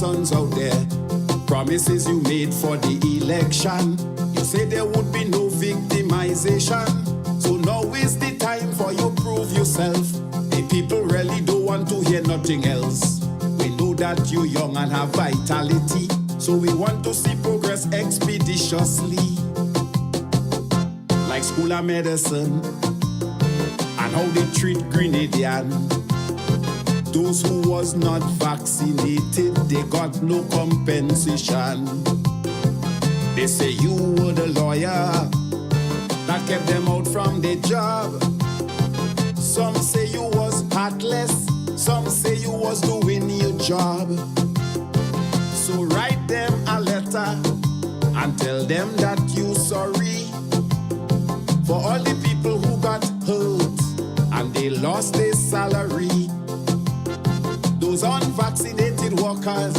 sons out there. Promises you made for the election. You said there would be no victimization. So now is the time for you prove yourself. The people really don't want to hear nothing else. We know that you're young and have vitality, so we want to see progress expeditiously. Like school of medicine, and how they treat Grenadian. Those who was not vaccinated, they got no compensation. They say you were the lawyer that kept them out from their job. Some say you was heartless, some say you was doing your job. So write them a letter and tell them that you sorry for all the people who got hurt and they lost their salary. Those unvaccinated workers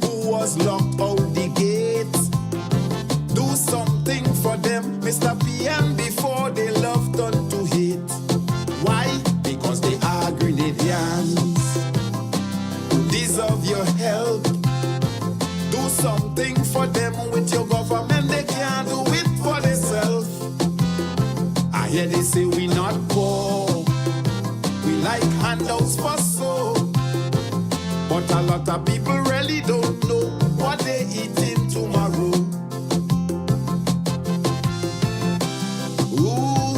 who was locked out the gates, do something for them, Mr. PM, before they love turn to hate. Why? Because they are Grenadians who deserve your help. Do something for them with your government, they can't do it for themselves. I hear they say we not poor, we like handouts for so. But a lot of people really don't know what they eating tomorrow. Ooh,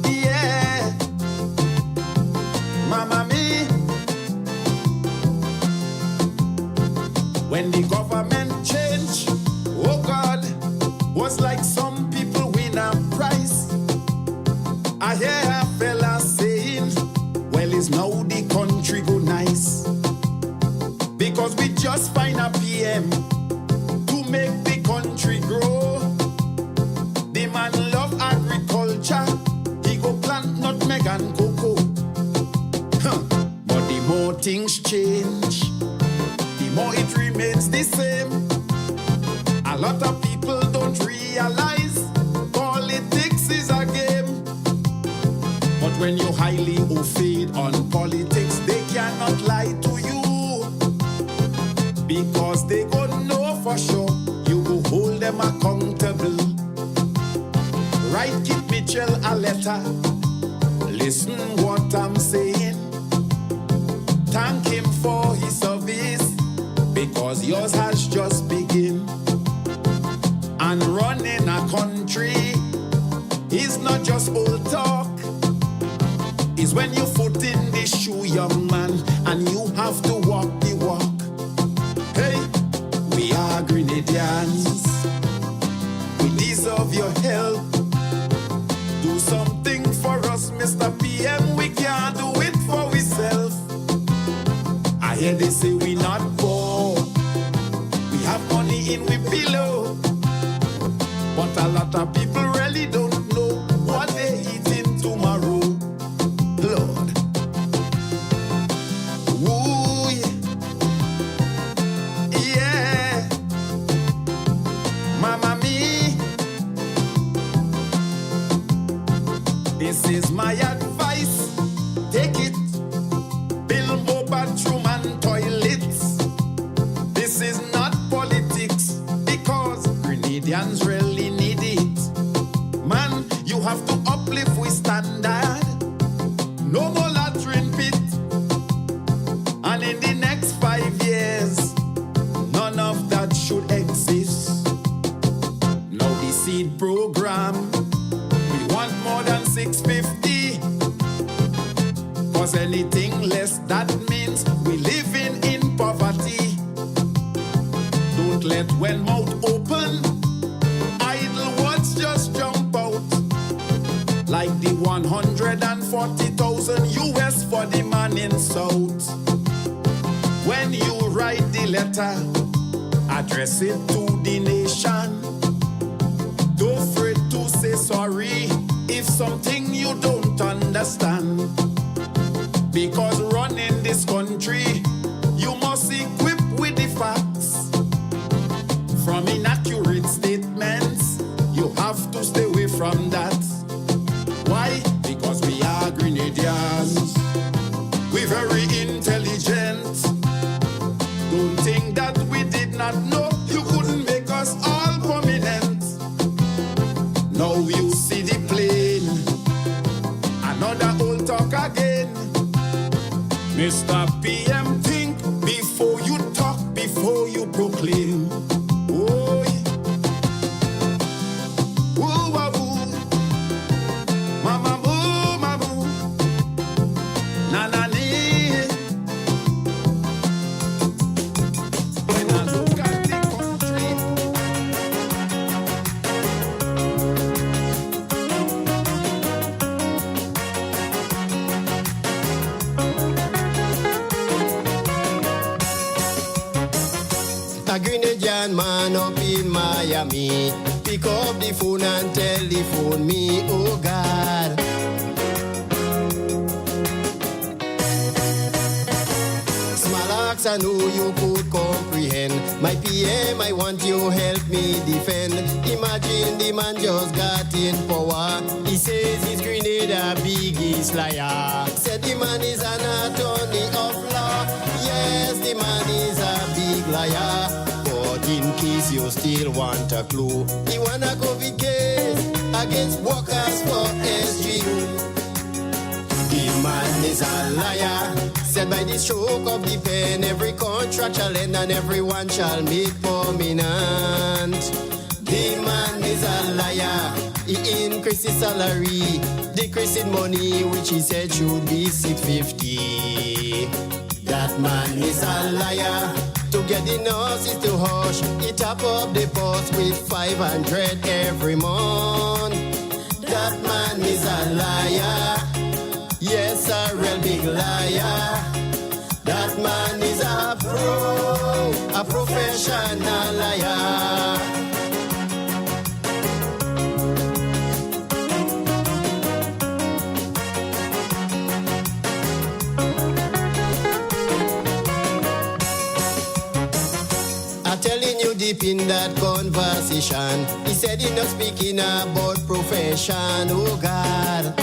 yeah, Mama me. When the government changed, oh God, was like some people win a prize. I hear a fella saying, well, it's now the country go nice. Because we just find a PM to make the country grow. The man love agriculture, he go plant nutmeg and cocoa. But the more things change, the more it remains the same. A lot of people don't realize politics is a game. But when you're highly au fait on politics, they cannot lie to you. Because they go know for sure, you go hold them accountable. Write Kit Mitchell a letter, listen what I'm saying. Thank him for his service, because yours has just begun. And running a country is not just old talk. Is when you foot in the shoe, young man, and you have to walk the walk. Hey, we are Grenadians, we deserve your help. Do something for us, Mr. PM, we can't do it for ourselves. I hear they say we not poor, we have money in we pillow. But a lot of people really don't know what they eating tomorrow. Lord. Ooh, yeah. Mama me. This is my advice. Take it. Build more bathroom and toilets. This is not politics, because Grenadians really need it. Man, you have to uplift with standard. No more latrine pit. And in the next 5 years, none of that should exist. Now the seed program, we want more than 650. Cause anything less, that means we living in poverty. Don't let when mouth open, idle words just jump out. Like the 140,000 US for the man in South. When you write the letter, address it to the nation. Don't afraid to say sorry if something you don't understand. Because running this country, you must equip with the facts. From inaccurate statements, you have to stay away from that. Why? Because we are Grenadians. We're very intelligent. thing that we did not know. You couldn't make us all prominent. Now you see the plane. Another old talk again. Mr. PM, think before you talk, before you proclaim. Oh, yeah. Ooh, wah, ooh. Mama, moo, mama, moo. Na, na, nee. When I look at the country, a Grenadian man up in Miami, pick up the phone and telephone me, oh God. Small axe, I know you could comprehend. My PM, I want you help me defend. Imagine the man just got in power. He says his grenade a biggest liar. Said the man is an attorney of law. Yes, the man is a big liar. But in case you still want a clue, he wanna go big case against workers for SGU. The man is a liar. Said by the stroke of the pen, every contract shall end and everyone shall make prominent. The man is a liar. He increased his salary, decreasing money, which he said should be $650. That man is a liar. To get the nurses to hush, he top up the post with 500 every month. That man is a liar. Yes, a real big liar. That man is a professional liar. Telling you deep in that conversation, he said he not speaking about profession, oh God.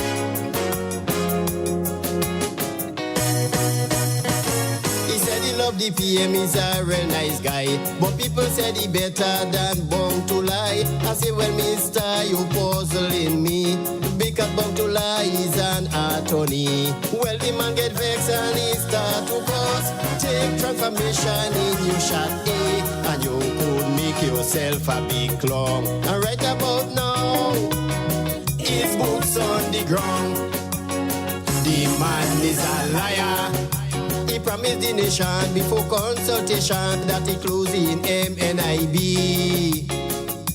He said he loved the PM, he's a real nice guy, but people said he better than Bong to lie. I say, well, mister, you puzzling me, because Bong to lie is an attorney. Well, the man get vexed and he start to bust. Take transformation in your shot A, and you could make yourself a big clown. And right about now, his boots on the ground. The man is a liar. He promised the nation before consultation that he close in MNIB.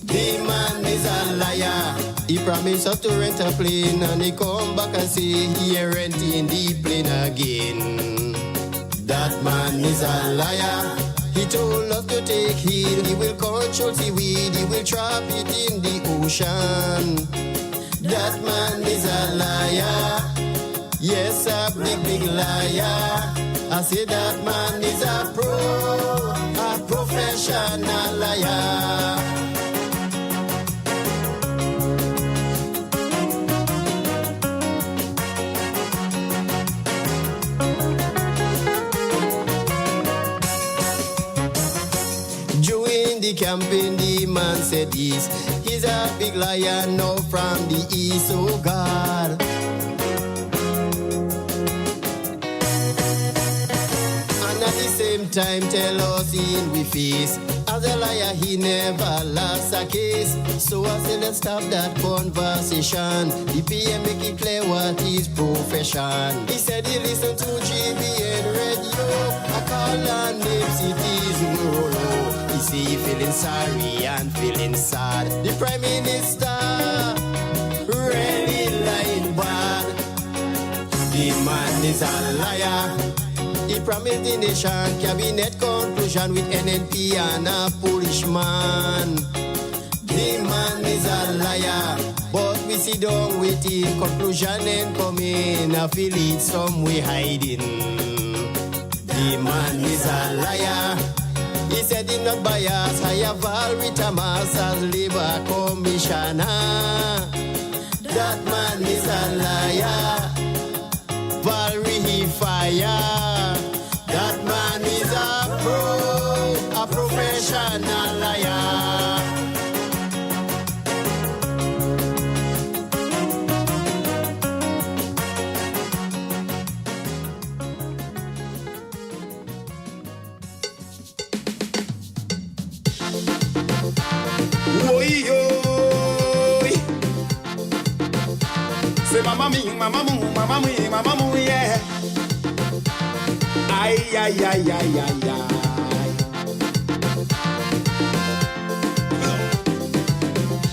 The man is a liar. He promised us to rent a plane and he come back and say he ain't renting the plane again. That man is a liar. He told us to take heed. He will control seaweed. He will trap it in the ocean. That man is a liar. Yes, a big, big liar. I say that man is a professional liar. During the campaign, the man said this. He's a big liar now from the east, oh God. At the same time, tell us in we face. As a liar, he never lost a case. So I say let's stop that conversation. The PM make it clear what his profession. He said he listened to GBN radio. I call on name cities Rolo. He say he feeling sorry and feeling sad. The Prime Minister really lying bad. The man is a liar. He promised the nation cabinet conclusion with NNP and a policeman. The man is a liar, but we sit down waiting conclusion and coming. I feel it some way hiding. The man is a liar. He said he not biased. Higher Valerie Thomas as Labour Commissioner. That man is a liar. Valerie he fire. That man is a a professional liar. Say mama me, yeah. Ay.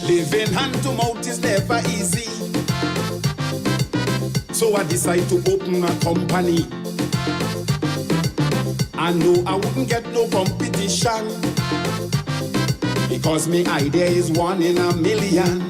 Living hand to mouth is never easy. So I decide to open a company. I know I wouldn't get no competition, because my idea is 1 in a million.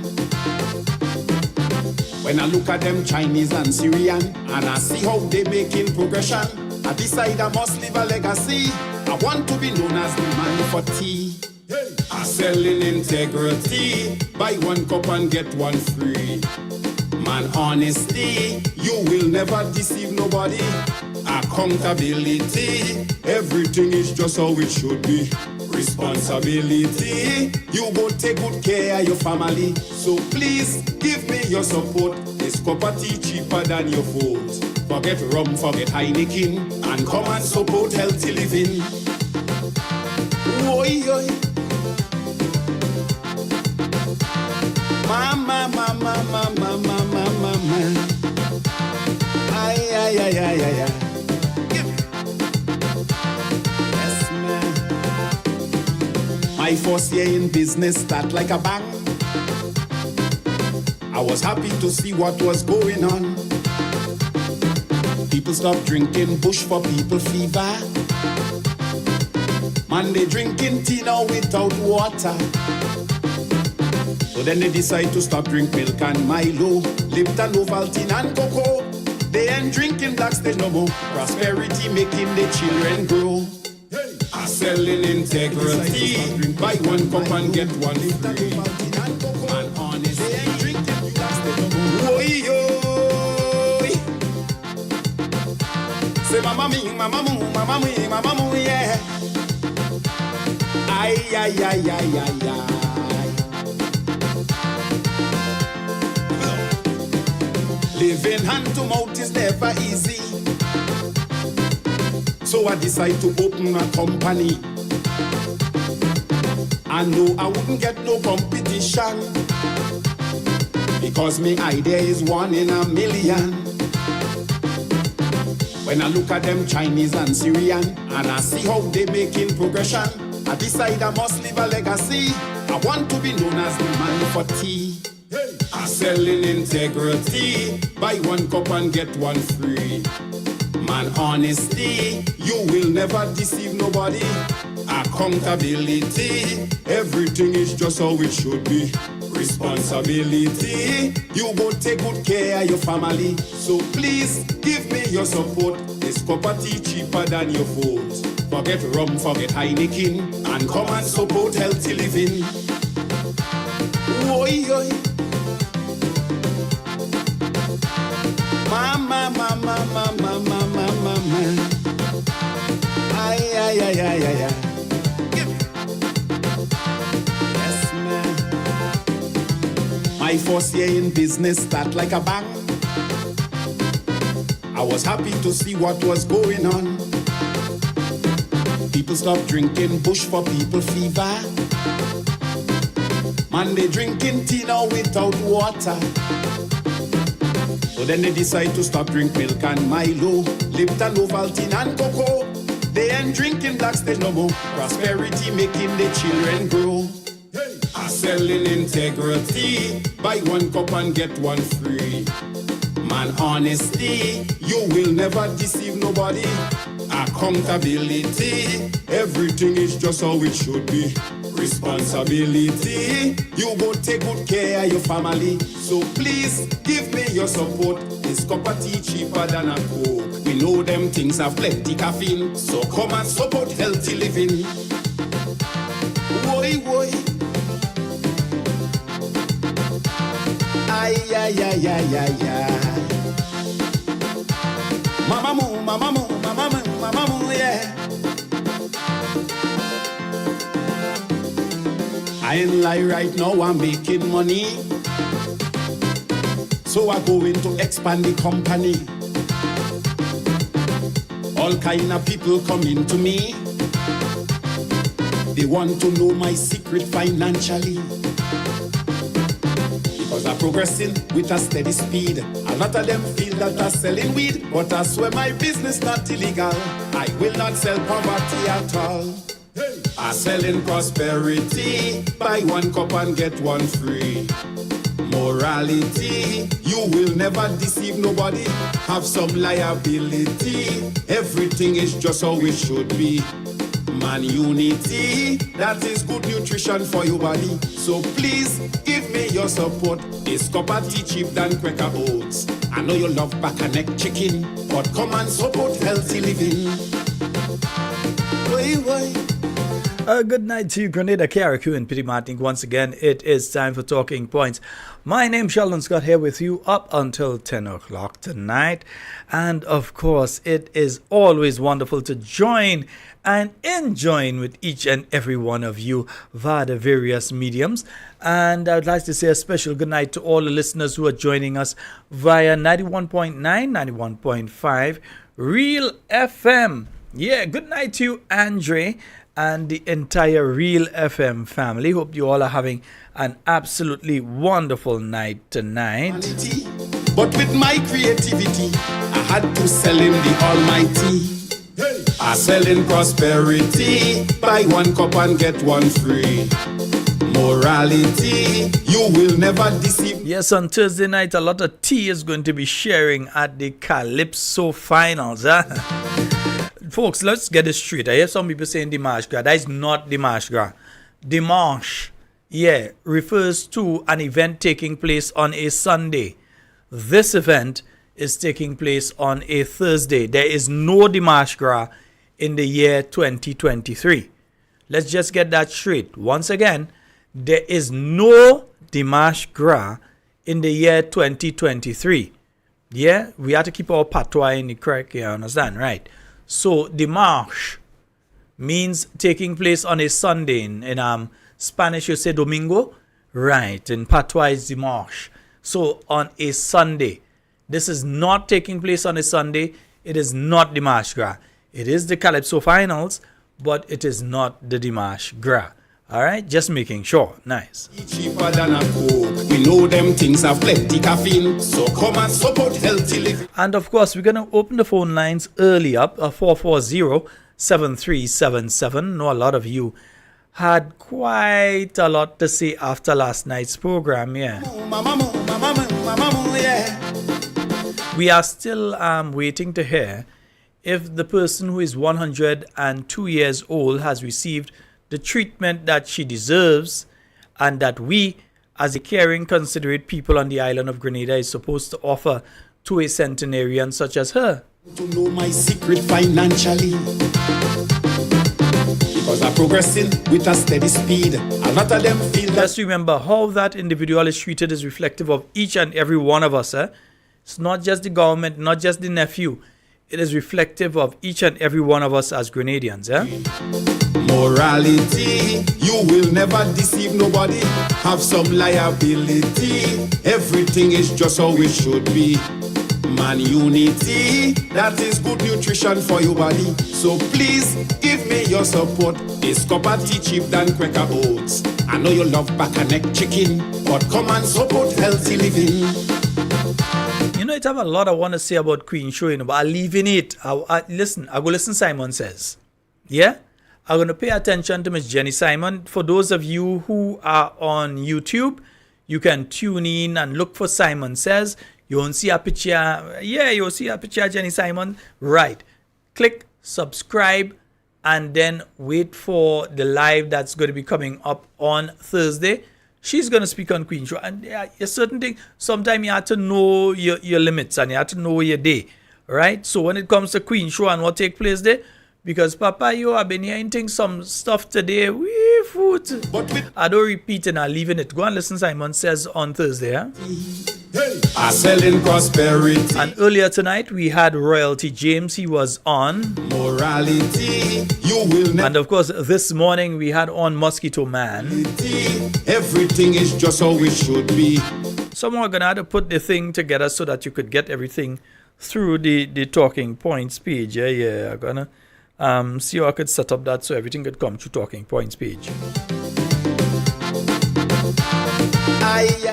When I look at them Chinese and Syrian, and I see how they making progression, I decide I must leave a legacy. I want to be known as the man for tea. Hey. I sell in integrity, buy 1 cup and get 1 free. Man, honesty, you will never deceive nobody. Accountability, everything is just how it should be. Responsibility, you go take good care of your family. So please give me your support. This cup of tea cheaper than your vote. Forget rum, forget Heineken, and come and support healthy living. Oi. Mama. Ay. Yes, man. My first year in business start like a bang. I was happy to see what was going on. People stopped drinking bush for people fever. Man, they drinking tea now without water. So then they decide to stop drink milk and Milo, Lipton, Ovaltine and cocoa. They ain't drinking black stage no more. Prosperity making the children grow. I sell in integrity, buy 1 cup and get 1 free. Man, honest, they ain't drinking black stage no more. Oi. Say mama me, yeah. Ay. Living hand to mouth is never easy. So I decide to open a company. I know I wouldn't get no competition, because my idea is 1 in a million. When I look at them Chinese and Syrian, and I see how they making progression, I decide I must leave a legacy. I want to be known as the man for tea. I sell in integrity, buy 1 cup and get 1 free. Man, honesty, you will never deceive nobody. Accountability, everything is just how it should be. Responsibility, you go take good care of your family. So please give me your support. This cup of tea cheaper than your vote. Forget rum, forget Heineken, and come and support healthy living. Oi. Mama. Ay. Yes, man. My first year in business start like a bang. I was happy to see what was going on. People stopped drinking bush for people fever. Man, they drinking tea now without water. So then they decide to stop drink milk and Milo, Lipton, Ovaltine and cocoa. They ain't drinking black stage no more. Prosperity making the children grow. I sell in integrity, buy 1 cup and get 1 free. Man, honesty, you will never deceive nobody. Accountability, everything is just how it should be. Responsibility, you go take good care of your family. So please give me your support. This cup of tea cheaper than a Coke. We know them things have plenty caffeine, so come and support healthy living. Oi. Ay. Mama, yeah. I ain't lie right now, I'm making money. So I go in to expand the company. All kind of people coming to me. They want to know my secret financially. Because I'm progressing with a steady speed. A lot of them feel that I'm selling weed, but I swear my business not illegal. I will not sell poverty at all. I'm selling prosperity. Buy one cup and get one free. Morality, you will never deceive nobody. Have some liability. Everything is just how it should be. Man unity, that is good nutrition for your body. So please give me your support. This cup of tea cheap than Quaker Oats. I know you love back and neck chicken, but come and support healthy living. Why? Good night to you, Grenada, Carriacou, and Pity Martin. Once again, it is time for Talking Points. My name's Sheldon Scott here with you up until 10 o'clock tonight. And of course, it is always wonderful to join and enjoy with each and every one of you via the various mediums. And I would like to say a special good night to all the listeners who are joining us via 91.9, 91.5 Real FM. Yeah, good night to you, Andre, and the entire Real FM family. Hope you all are having an absolutely wonderful night tonight. But with my creativity, I had to sell him the almighty. I sell in prosperity. Buy one cup and get one free. Morality, you will never deceive. Yes, on Thursday night, a lot of tea is going to be sharing at the Calypso finals. Folks, let's get this straight. I hear some people saying Dimanche Gras. That is not Dimanche Gras. Dimanche, refers to an event taking place on a Sunday. This event is taking place on a Thursday. There is no Dimanche Gras in the year 2023. Let's just get that straight. Once again, there is no Dimanche Gras in the year 2023. Yeah, we have to keep our patois in the correct, you understand, right? So, Dimanche means taking place on a Sunday. In Spanish, you say Domingo. Right, in patois, it's Dimanche. So, on a Sunday. This is not taking place on a Sunday. It is not Dimanche Gras. It is the Calypso finals, but it is not the Dimanche Gras. All right, just making sure. Nice. Cheaper than a Coke. We know them things have plenty caffeine, so come and support healthy living. And of course, we're going to open the phone lines early up, 440-7377. Know a lot of you had quite a lot to say after last night's program, yeah. We are still waiting to hear if the person who is 102 years old has received the treatment that she deserves, and that we, as a caring, considerate people on the island of Grenada, is supposed to offer to a centenarian such as her. To know my secret financially. Because I'm progressing with a steady speed. A lot of them feel that. Just remember, how that individual is treated is reflective of each and every one of us. It's not just the government, not just the nephew. It is reflective of each and every one of us as Grenadians. Morality, you will never deceive nobody. Have some liability. Everything is just how it should be. Man unity, that is good nutrition for your body. So please give me your support. This cup of tea cheap than Quaker Oats. I know you love back and neck chicken, but come and support healthy living. You know, I have a lot I want to say about Queen Show, but I'll leave in it. I go listen Simon Says. Yeah? I'm going to pay attention to Miss Jenny Simon. For those of you who are on YouTube, you can tune in and look for Simon Says. You won't see a picture. Yeah, you'll see a picture of Jenny Simon. Right. Click subscribe and then wait for the live that's going to be coming up on Thursday. She's going to speak on Queen Show. And a certain thing, sometimes you have to know your limits and you have to know your day. Right? So when it comes to Queen Show and what take place there, because Papa, you have been hearing some stuff today. I don't repeat and I'm leaving it. Go and listen Simon Says on Thursday. are selling prosperity. And earlier tonight we had Royalty James. He was on. Morality, you will never. And of course, this morning we had on Mosquito Man. Everything is just how it should be. Someone gonna have to put the thing together so that you could get everything through the talking points page. I'm gonna see how I could set up that so everything could come through talking points page.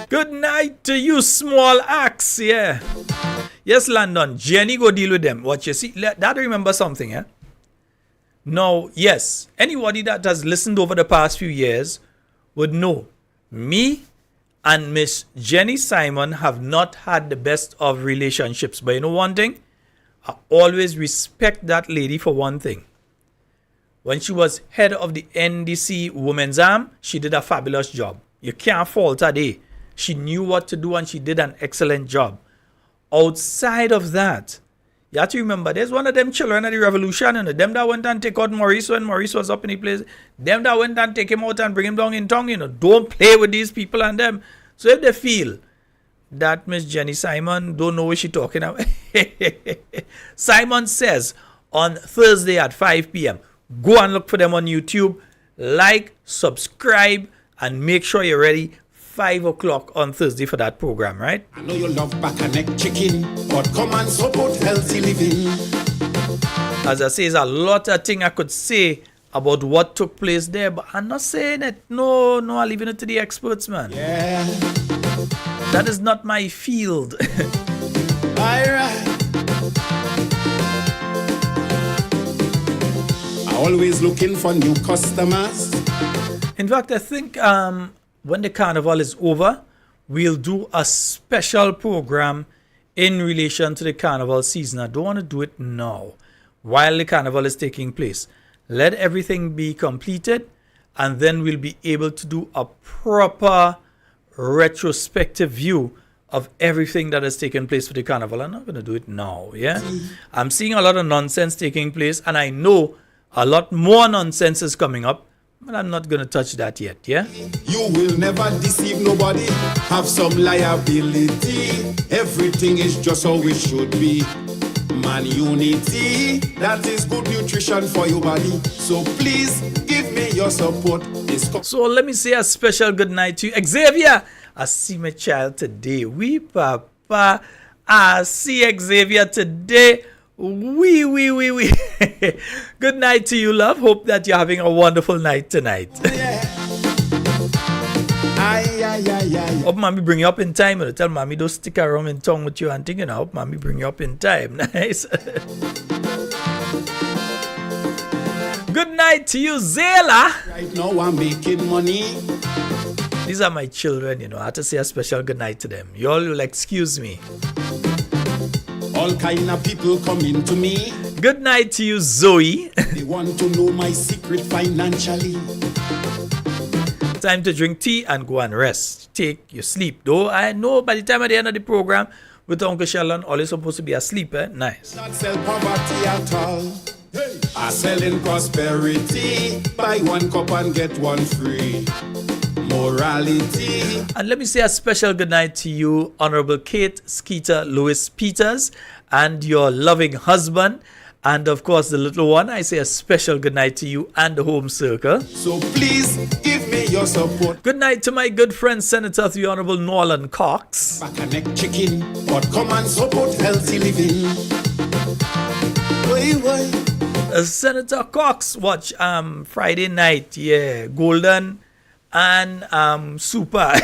Good night to you, small axe. Yeah. Yes, Landon. Jenny go deal with them. What you see? That remember something, yeah? Now, yes, anybody that has listened over the past few years would know me and Miss Jenny Simon have not had the best of relationships. But you know one thing? I always respect that lady for one thing. When she was head of the NDC Women's Arm, she did a fabulous job. You can't fault her there. She knew what to do and she did an excellent job. Outside of that, you have to remember, there's one of them children of the revolution, and them that went and take out Maurice when Maurice was up in the place. Them that went and take him out and bring him down in tongue, don't play with these people and them. So if they feel that Miss Jenny Simon don't know what she's talking about, Simon says on Thursday at 5 p.m., go and look for them on YouTube, like, subscribe, and make sure you're ready 5 o'clock on Thursday for that program, right? I know you love back and neck chicken, but come and support healthy living. As I say, there's a lot of things I could say about what took place there, but I'm not saying it. No, I'm leaving it to the experts, man. Yeah. That is not my field. Alright. Always looking for new customers. In fact, I think when the carnival is over, we'll do a special program in relation to the carnival season. I don't want to do it now while the carnival is taking place. Let everything be completed and then we'll be able to do a proper retrospective view of everything that has taken place for the carnival. I'm not going to do it now, yeah? I'm seeing a lot of nonsense taking place and I know a lot more nonsense is coming up. But I'm not going to touch that yet, yeah? You will never deceive nobody, have some liability. Everything is just how it should be. Man, unity, that is good nutrition for your body. So please give me your support. So let me say a special good night to you. Xavier, I see my child today. We papa, I see Xavier today. Wee. Good night to you, love. Hope that you're having a wonderful night tonight. Hope mommy bring you up in time. Tell mommy don't stick around in tongue with you and thinking. I hope mommy bring you up in time. Nice. Good night to you, Zayla. Right now I'm making money. These are my children, I have to say a special good night to them. You all will excuse me. All kind of people coming to me. Good night to you, Zoe. They want to know my secret financially. Time to drink tea and go and rest. Take your sleep. Though I know by the time at the end of the program with Uncle Sheldon, all is supposed to be asleep, eh? Nice. Not sell poverty at all. Hey. I selling prosperity. Buy one cup and get one free. Morality. And let me say a special good night to you, Honorable Kate Skeeter Lewis Peters, and your loving husband, and of course the little one. I say a special good night to you and the home circle. So please give me your support. Good night to my good friend Senator the Honorable Norland Cox. Back and neck chicken, but come and support healthy living. Why? Senator Cox, watch Friday night, yeah, Golden and Super.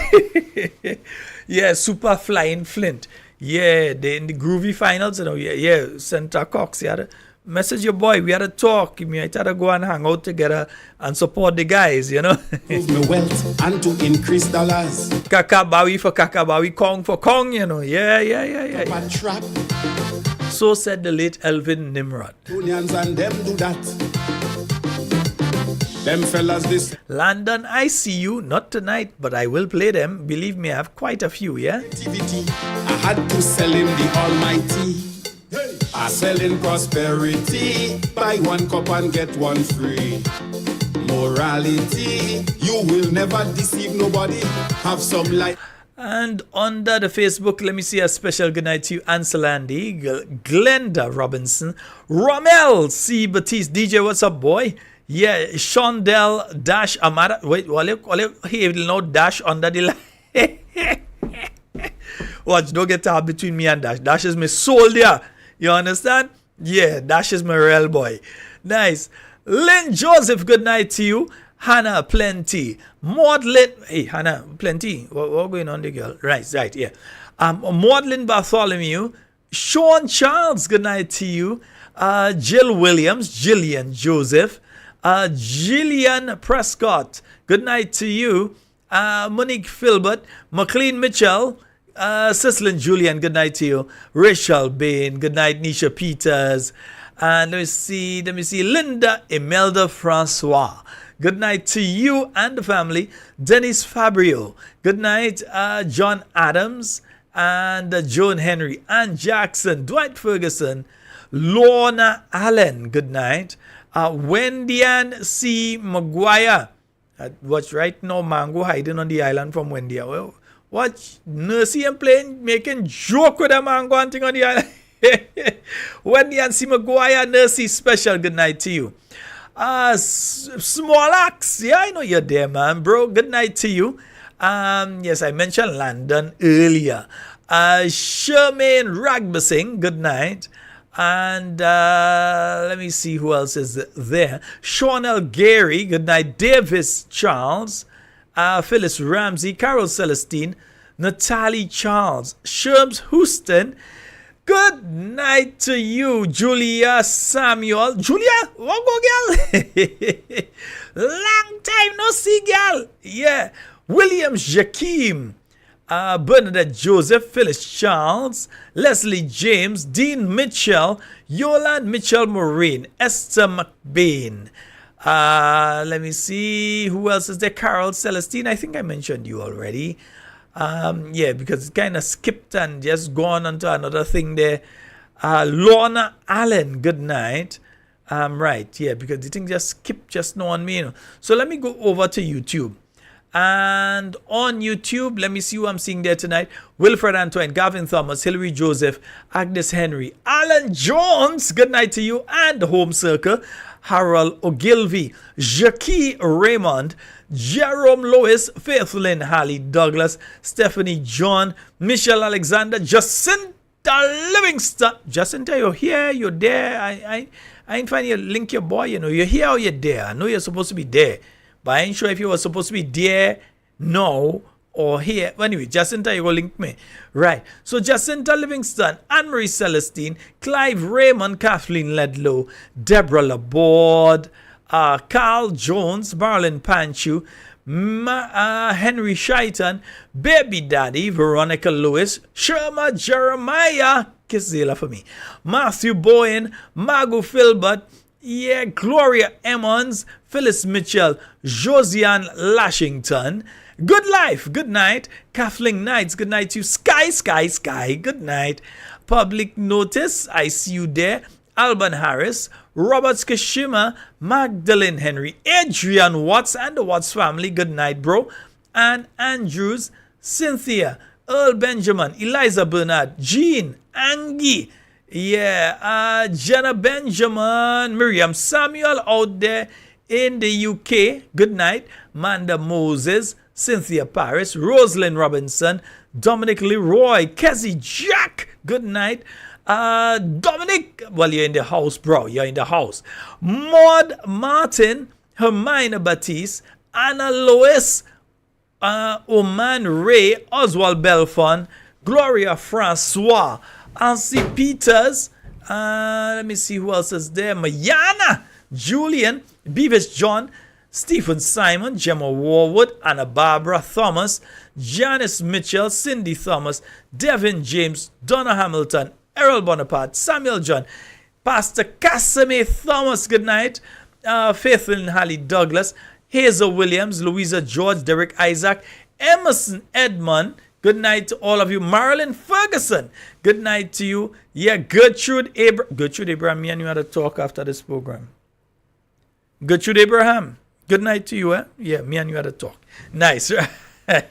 Yeah, Super Flying Flint. Yeah, they in the groovy finals, yeah, Senator Cox, yeah. Message your boy, we had a talk. We had to go and hang out together and support the guys, Prove my wealth and to increase dollars. Kakabawi for Kakabawi, Kong for Kong, Yeah. Trap. So said the late Elvin Nimrod. Unions and them do that. Them fellas this. Landon, I see you. Not tonight, but I will play them. Believe me, I have quite a few, yeah? I had to sell him the almighty. Hey. I sell in prosperity. Buy one cup and get one free. Morality. You will never deceive nobody. Have some light. And under the Facebook, let me see a special good night to you, Ansel Andy, Glenda Robinson, Romel C. Batiste, DJ, what's up, boy? Yeah, Shondell Dash Amada. Wait, he will now dash under the line. Watch, don't get out between me and Dash. Dash is my soldier. You understand? Yeah, Dash is my real boy. Nice. Lynn Joseph, good night to you. Hannah Plenty. Maudlin. Hey, Hannah Plenty. What going on there, girl? Right, yeah. Maudlin Bartholomew. Sean Charles, good night to you. Jill Williams. Jillian Joseph. Jillian Prescott, good night to you. Monique Filbert. McLean Mitchell. Cicely Julian, good night to you. Rachel Bain, good night. Nisha Peters. And let me see. Linda Imelda Francois. Good night to you and the family. Dennis Fabrio. Good night. John Adams and Joan Henry. Ann Jackson. Dwight Ferguson. Lorna Allen. Good night. Wendy Ann C. Maguire. Watch right now, Mango hiding on the island from Wendy. Well, watch Nursey and playing, making joke with a Mango hunting on the island. Wendy Ann C. Maguire, Nursey, special good night to you. Small Axe, yeah, I know you're there, man, bro. Good night to you. Yes, I mentioned Landon earlier. Shermaine Ragbasing, good night. And let me see who else is there. Shawnell Gary, good night. Davis Charles, Phyllis Ramsey, Carol Celestine, Natalie Charles, Sherms Houston. Good night to you, Julia Samuel. Julia, what go, girl? Long time no see, girl. Yeah. William Jakim. Bernadette Joseph, Phyllis Charles, Leslie James, Dean Mitchell, Yolande Mitchell Maureen, Esther McBain. Let me see who else is there. Carol Celestine. I think I mentioned you already. Yeah, because it kind of skipped and just gone on to another thing there. Lorna Allen, good night. Right, yeah, because the thing just skipped just now on me. You know. So let me go over to YouTube. And on YouTube, let me see who I'm seeing there tonight. Wilfred Antoine, Gavin Thomas, Hillary Joseph, Agnes Henry, Alan Jones, good night to you, and the Home Circle, Harold Ogilvy, Jackie Raymond, Jerome Lewis, Faithlyn Hallie Douglas, Stephanie John, Michelle Alexander, Jacinta Livingston. Jacinta, you're here, you're there. I ain't find you link your boy, you know, you're here or you're there. I know you're supposed to be there. But I ain't sure if you were supposed to be there, no, or here. Anyway, Jacinta, you go link me. Right. So Jacinta Livingston, Anne-Marie Celestine, Clive Raymond, Kathleen Ledlow, Deborah Laborde, Carl Jones, Marlon Panchu, Henry Shaitan, Baby Daddy, Veronica Lewis, Sherma Jeremiah, kiss Zila for me, Matthew Bowen, Margot Filbert, yeah, Gloria Emmons, Phyllis Mitchell, Josiane Lashington. Good life, good night. Kathleen Knights, good night to you. Sky, good night. Public Notice, I see you there. Alban Harris, Robert Kashima, Magdalene Henry, Adrian Watts and the Watts family, good night, bro. And Andrews, Cynthia, Earl Benjamin, Eliza Bernard, Jean, Angie. Yeah, Jenna Benjamin, Miriam Samuel out there in the UK. Good night. Manda Moses, Cynthia Paris, Rosalind Robinson, Dominic Leroy, Kezzy Jack. Good night. Dominic, well, you're in the house, bro. You're in the house. Maud Martin, Hermina Batiste, Anna Lois, Oman Ray, Oswald Belfon, Gloria Francois, Elsie Peters, let me see who else is there. Mayana, Julian, Beavis John, Stephen Simon, Gemma Warwood, Anna Barbara Thomas, Janice Mitchell, Cindy Thomas, Devin James, Donna Hamilton, Errol Bonaparte, Samuel John, Pastor Casimir Thomas, good night, Faithlyn Hallie Douglas, Hazel Williams, Louisa George, Derek Isaac, Emerson Edmond. Good night to all of you. Marilyn Ferguson. Good night to you. Yeah, Gertrude Abraham, me and you had a talk after this program. Gertrude Abraham. Good night to you, eh? Yeah, me and you had a talk. Nice, right?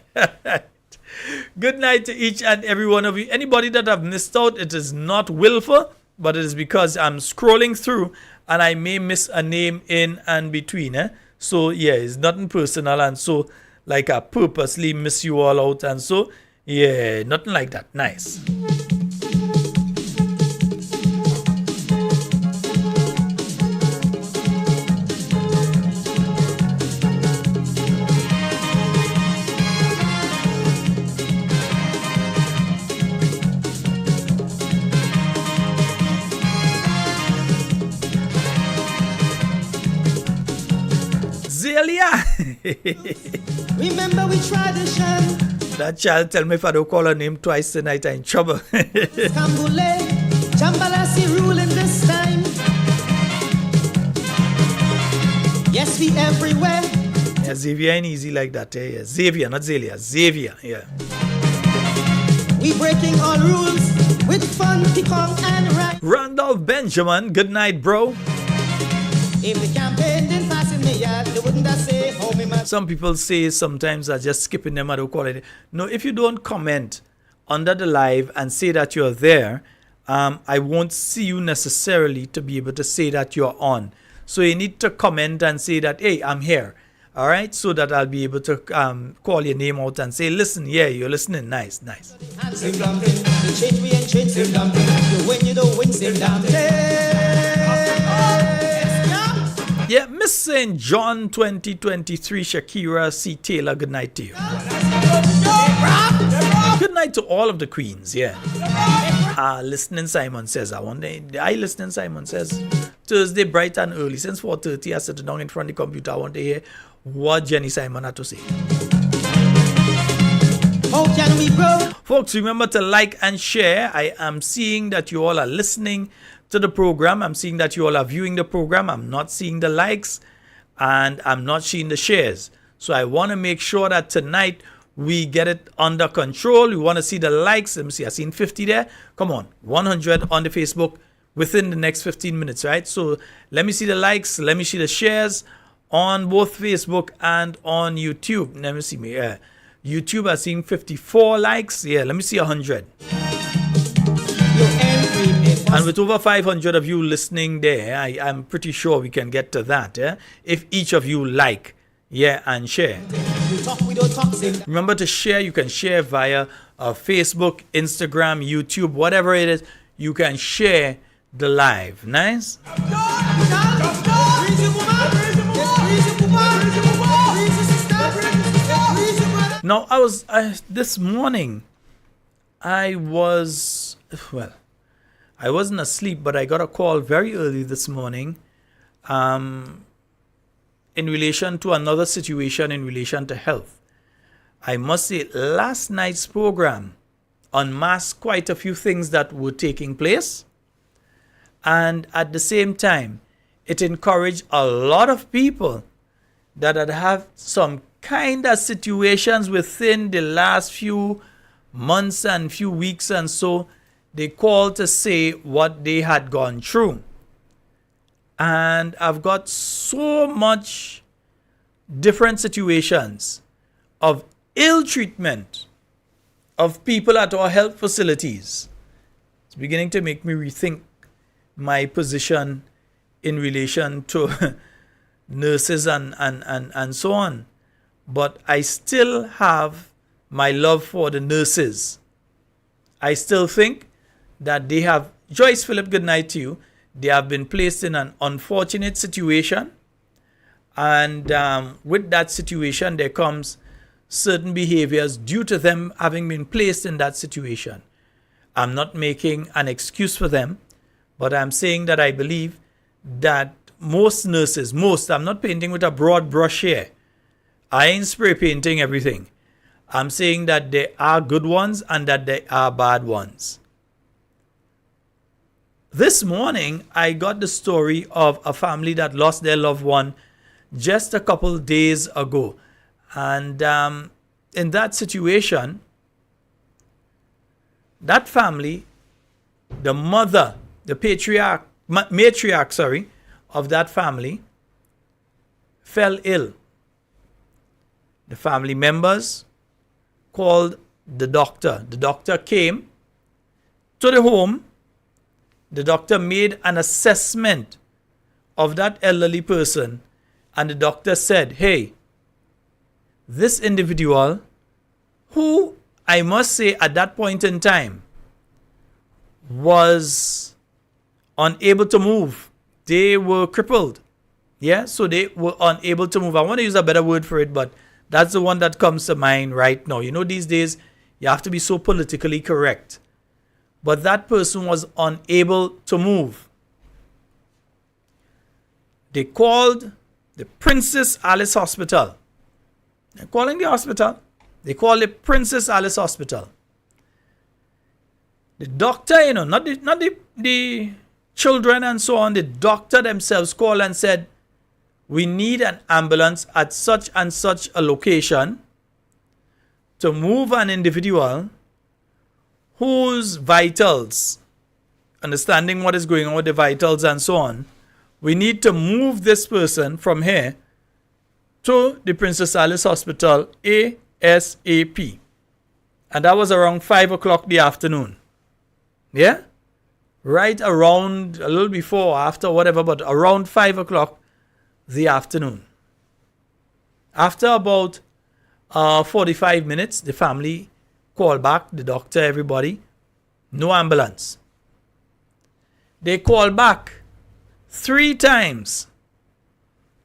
Good night to each and every one of you. Anybody that I've missed out, it is not willful, but it is because I'm scrolling through and I may miss a name in and between. So, yeah, it's nothing personal. And so, like, I purposely miss you all out. And so, yeah, nothing like that. Nice. Remember we tradition. That child tell me if I don't call her name twice tonight, I'm in trouble. Kambule, Jambalasi ruling this time. Yes, we everywhere. Yeah, Xavier ain't easy like that. Yeah. Xavier, not Zelia. Xavier, yeah. We breaking all rules with fun, picong and right. Randolph Benjamin, good night, bro. If the campaign didn't pass in the yard, they wouldn't have say, oh, me must. Some people say sometimes I just skipping them, I don't call it. No, if you don't comment under the live and say that you're there, I won't see you necessarily to be able to say that you're on. So you need to comment and say that, hey, I'm here. All right, so that I'll be able to call your name out and say, listen, yeah, you're listening. Nice. Same damn thing. The change we ain't change, same damn thing. You win, you don't win, same damn thing. Yeah, Miss St. John 2023, Shakira C. Taylor, good night to you. Good night to all of the queens, yeah. Listening Simon says, I listening Simon says, Thursday bright and early, since 4:30, I sit down in front of the computer, I want to hear what Jenny Simon had to say. How can we grow? Folks, remember to like and share. I am seeing that you all are listening to the program. I'm seeing that you all are viewing the program. I'm not seeing the likes and I'm not seeing the shares. So I want to make sure that tonight we get it under control. We want to see the likes. Let me see. I've seen 50 there. Come on. 100 on the Facebook within the next 15 minutes, right? So let me see the likes. Let me see the shares on both Facebook and on YouTube. Let me see me. YouTube, I've seen 54 likes. Yeah, let me see 100. And with over 500 of you listening there, I'm pretty sure we can get to that. If each of you like, and share. We don't talk, Remember to share. You can share via Facebook, Instagram, YouTube, whatever it is. You can share the live. Nice? Now, this morning, I wasn't asleep, but I got a call very early this morning in relation to another situation in relation to health. I must say, last night's program unmasked quite a few things that were taking place. And at the same time, it encouraged a lot of people that had had some kind of situations within the last few months and few weeks and so. They called to say what they had gone through. And I've got so much different situations of ill treatment of people at our health facilities. It's beginning to make me rethink my position in relation to nurses and so on. But I still have my love for the nurses. I still think that they have, Joyce Phillip, good night to you. They have been placed in an unfortunate situation. And with that situation, there comes certain behaviors due to them having been placed in that situation. I'm not making an excuse for them, but I'm saying that I believe that most nurses, I'm not painting with a broad brush here. I ain't spray painting everything. I'm saying that there are good ones and that there are bad ones. This morning, I got the story of a family that lost their loved one just a couple days ago. And in that situation, that family, the mother, the matriarch of that family, fell ill. The family members called the doctor. The doctor came to the home. The doctor made an assessment of that elderly person, and the doctor said, hey, this individual, who I must say at that point in time was unable to move. They were crippled. Yeah, so they were unable to move. I want to use a better word for it, but that's the one that comes to mind right now. You know, these days, you have to be so politically correct. But that person was unable to move. They called the Princess Alice Hospital. They're calling the hospital. They called the Princess Alice Hospital. The doctor, you know, not the children and so on, the doctor themselves called and said, we need an ambulance at such and such a location to move an individual whose vitals, understanding what is going on with the vitals and so on, we need to move this person from here to the Princess Alice Hospital ASAP. And that was around 5 o'clock the afternoon. Yeah? Right around, a little before, after, whatever, but around 5 o'clock the afternoon. After about 45 minutes, the family called back, the doctor, everybody. No ambulance. They called back 3 times,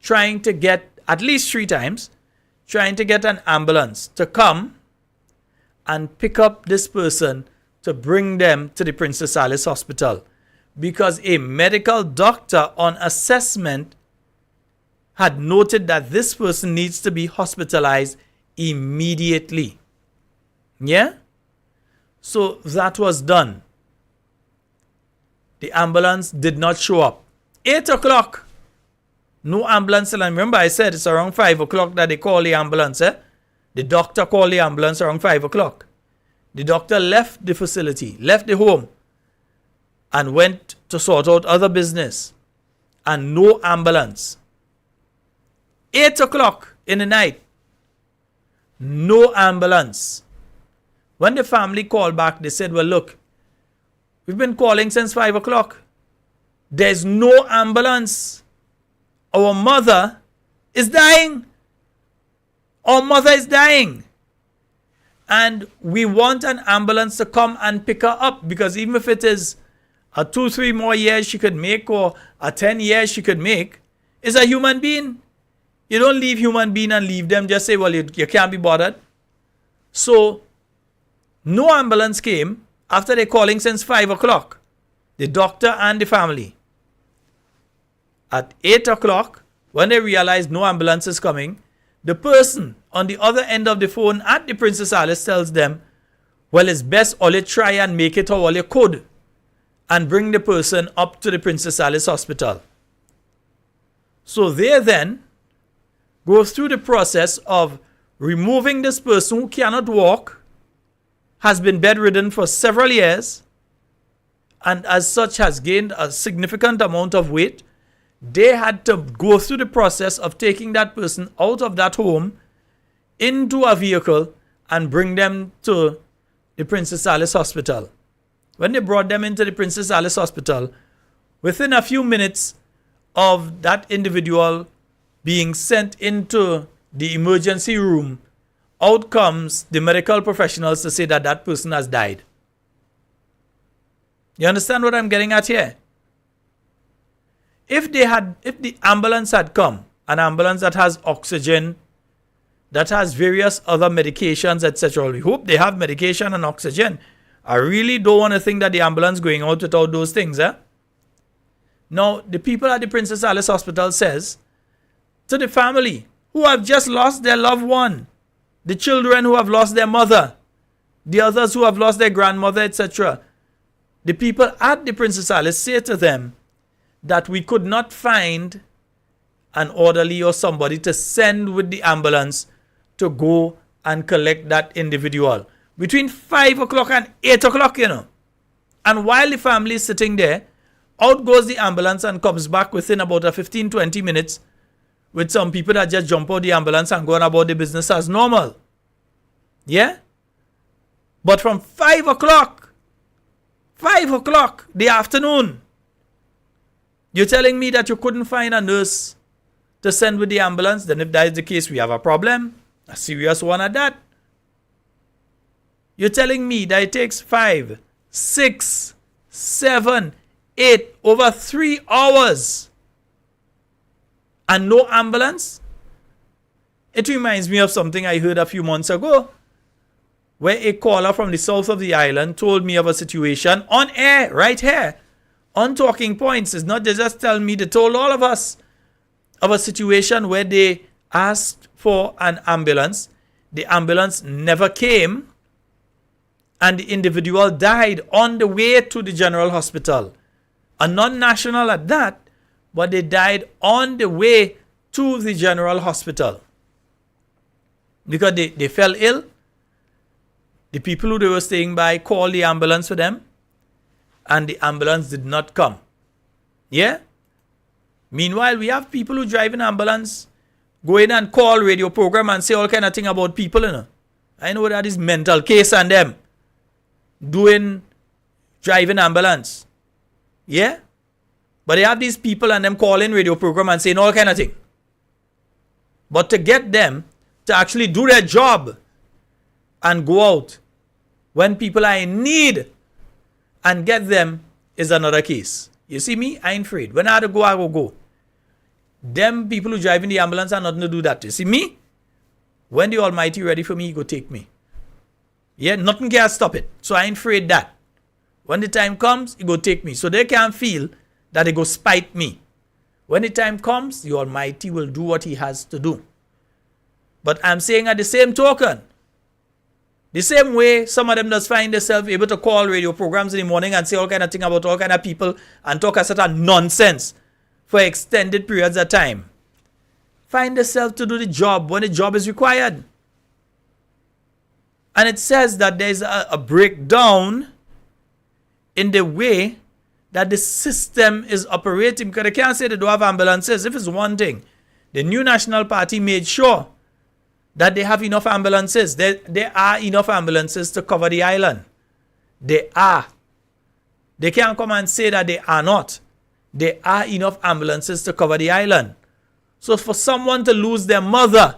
trying to get, at least 3 times, trying to get an ambulance to come and pick up this person to bring them to the Princess Alice Hospital, because a medical doctor on assessment had noted that this person needs to be hospitalized immediately. Yeah? So that was done. The ambulance did not show up. 8 o'clock. No ambulance. And remember I said it's around 5 o'clock that they call the ambulance. The doctor called the ambulance around 5 o'clock. The doctor left the facility, left the home, and went to sort out other business. And no ambulance. 8 o'clock in the night. No ambulance. When the family called back, they said, well, look, we've been calling since 5 o'clock. There's no ambulance. Our mother is dying. Our mother is dying. And we want an ambulance to come and pick her up, because even if it is a 2-3 more years she could make, or a 10 years she could make, is a human being. You don't leave human being and leave them, just say, well, you can't be bothered. So, no ambulance came after they calling since 5 o'clock. The doctor and the family. At 8 o'clock, when they realized no ambulance is coming, the person on the other end of the phone at the Princess Alice tells them, well, it's best all you try and make it all you could and bring the person up to the Princess Alice Hospital. So they then go through the process of removing this person who cannot walk, has been bedridden for several years, and as such has gained a significant amount of weight. They had to go through the process of taking that person out of that home into a vehicle and bring them to the Princess Alice Hospital. When they brought them into the Princess Alice Hospital, within a few minutes of that individual being sent into the emergency room, out comes the medical professionals to say that that person has died. You understand what I'm getting at here? If the ambulance had come, an ambulance that has oxygen, that has various other medications, etc. We hope they have medication and oxygen. I really don't want to think that the ambulance going out without those things. Now, the people at the Princess Alice Hospital says to the family who have just lost their loved one, the children who have lost their mother, the others who have lost their grandmother, etc. The people at the Princess Alice say to them that we could not find an orderly or somebody to send with the ambulance to go and collect that individual between 5 o'clock and 8 o'clock, And while the family is sitting there, out goes the ambulance and comes back within about 15-20 minutes with some people that just jump out the ambulance and go on about the business as normal. Yeah? But from 5 o'clock the afternoon, you're telling me that you couldn't find a nurse to send with the ambulance? Then if that is the case, we have a problem, a serious one at that. You're telling me that it takes 5, 6, 7, 8, over 3 hours and no ambulance? It reminds me of something I heard a few months ago, where a caller from the south of the island told me of a situation on air, right here, on Talking Points. It's not they just tell me, they told all of us of a situation where they asked for an ambulance. The ambulance never came, and the individual died on the way to the general hospital. A non-national at that, but they died on the way to the general hospital. Because they fell ill. The people who they were staying by called the ambulance for them, and the ambulance did not come. Yeah? Meanwhile, we have people who drive an ambulance, go in and call radio program and say all kind of thing about people, you know. I know that is mental case on them driving ambulance. Yeah? But they have these people and them calling radio program and saying all kind of thing. But to get them to actually do their job and go out when people are in need and get them is another case. You see me? I ain't afraid. When I have to go, I will go. Them people who drive in the ambulance are nothing to do that. You see me? When the Almighty ready for me, he go take me. Yeah, nothing can stop it. So I ain't afraid that. When the time comes, he go take me. So they can't feel that they go spite me. When the time comes, the Almighty will do what he has to do. But I'm saying at the same token, the same way some of them just find themselves able to call radio programs in the morning and say all kind of thing about all kind of people and talk a certain nonsense for extended periods of time. Find themselves to do the job when the job is required. And it says that there's a breakdown in the way that the system is operating, because they can't say they don't have ambulances. If it's one thing, the New National Party made sure that they have enough ambulances. There are enough ambulances to cover the island. They are. They can't come and say that they are not. There are enough ambulances to cover the island. So for someone to lose their mother,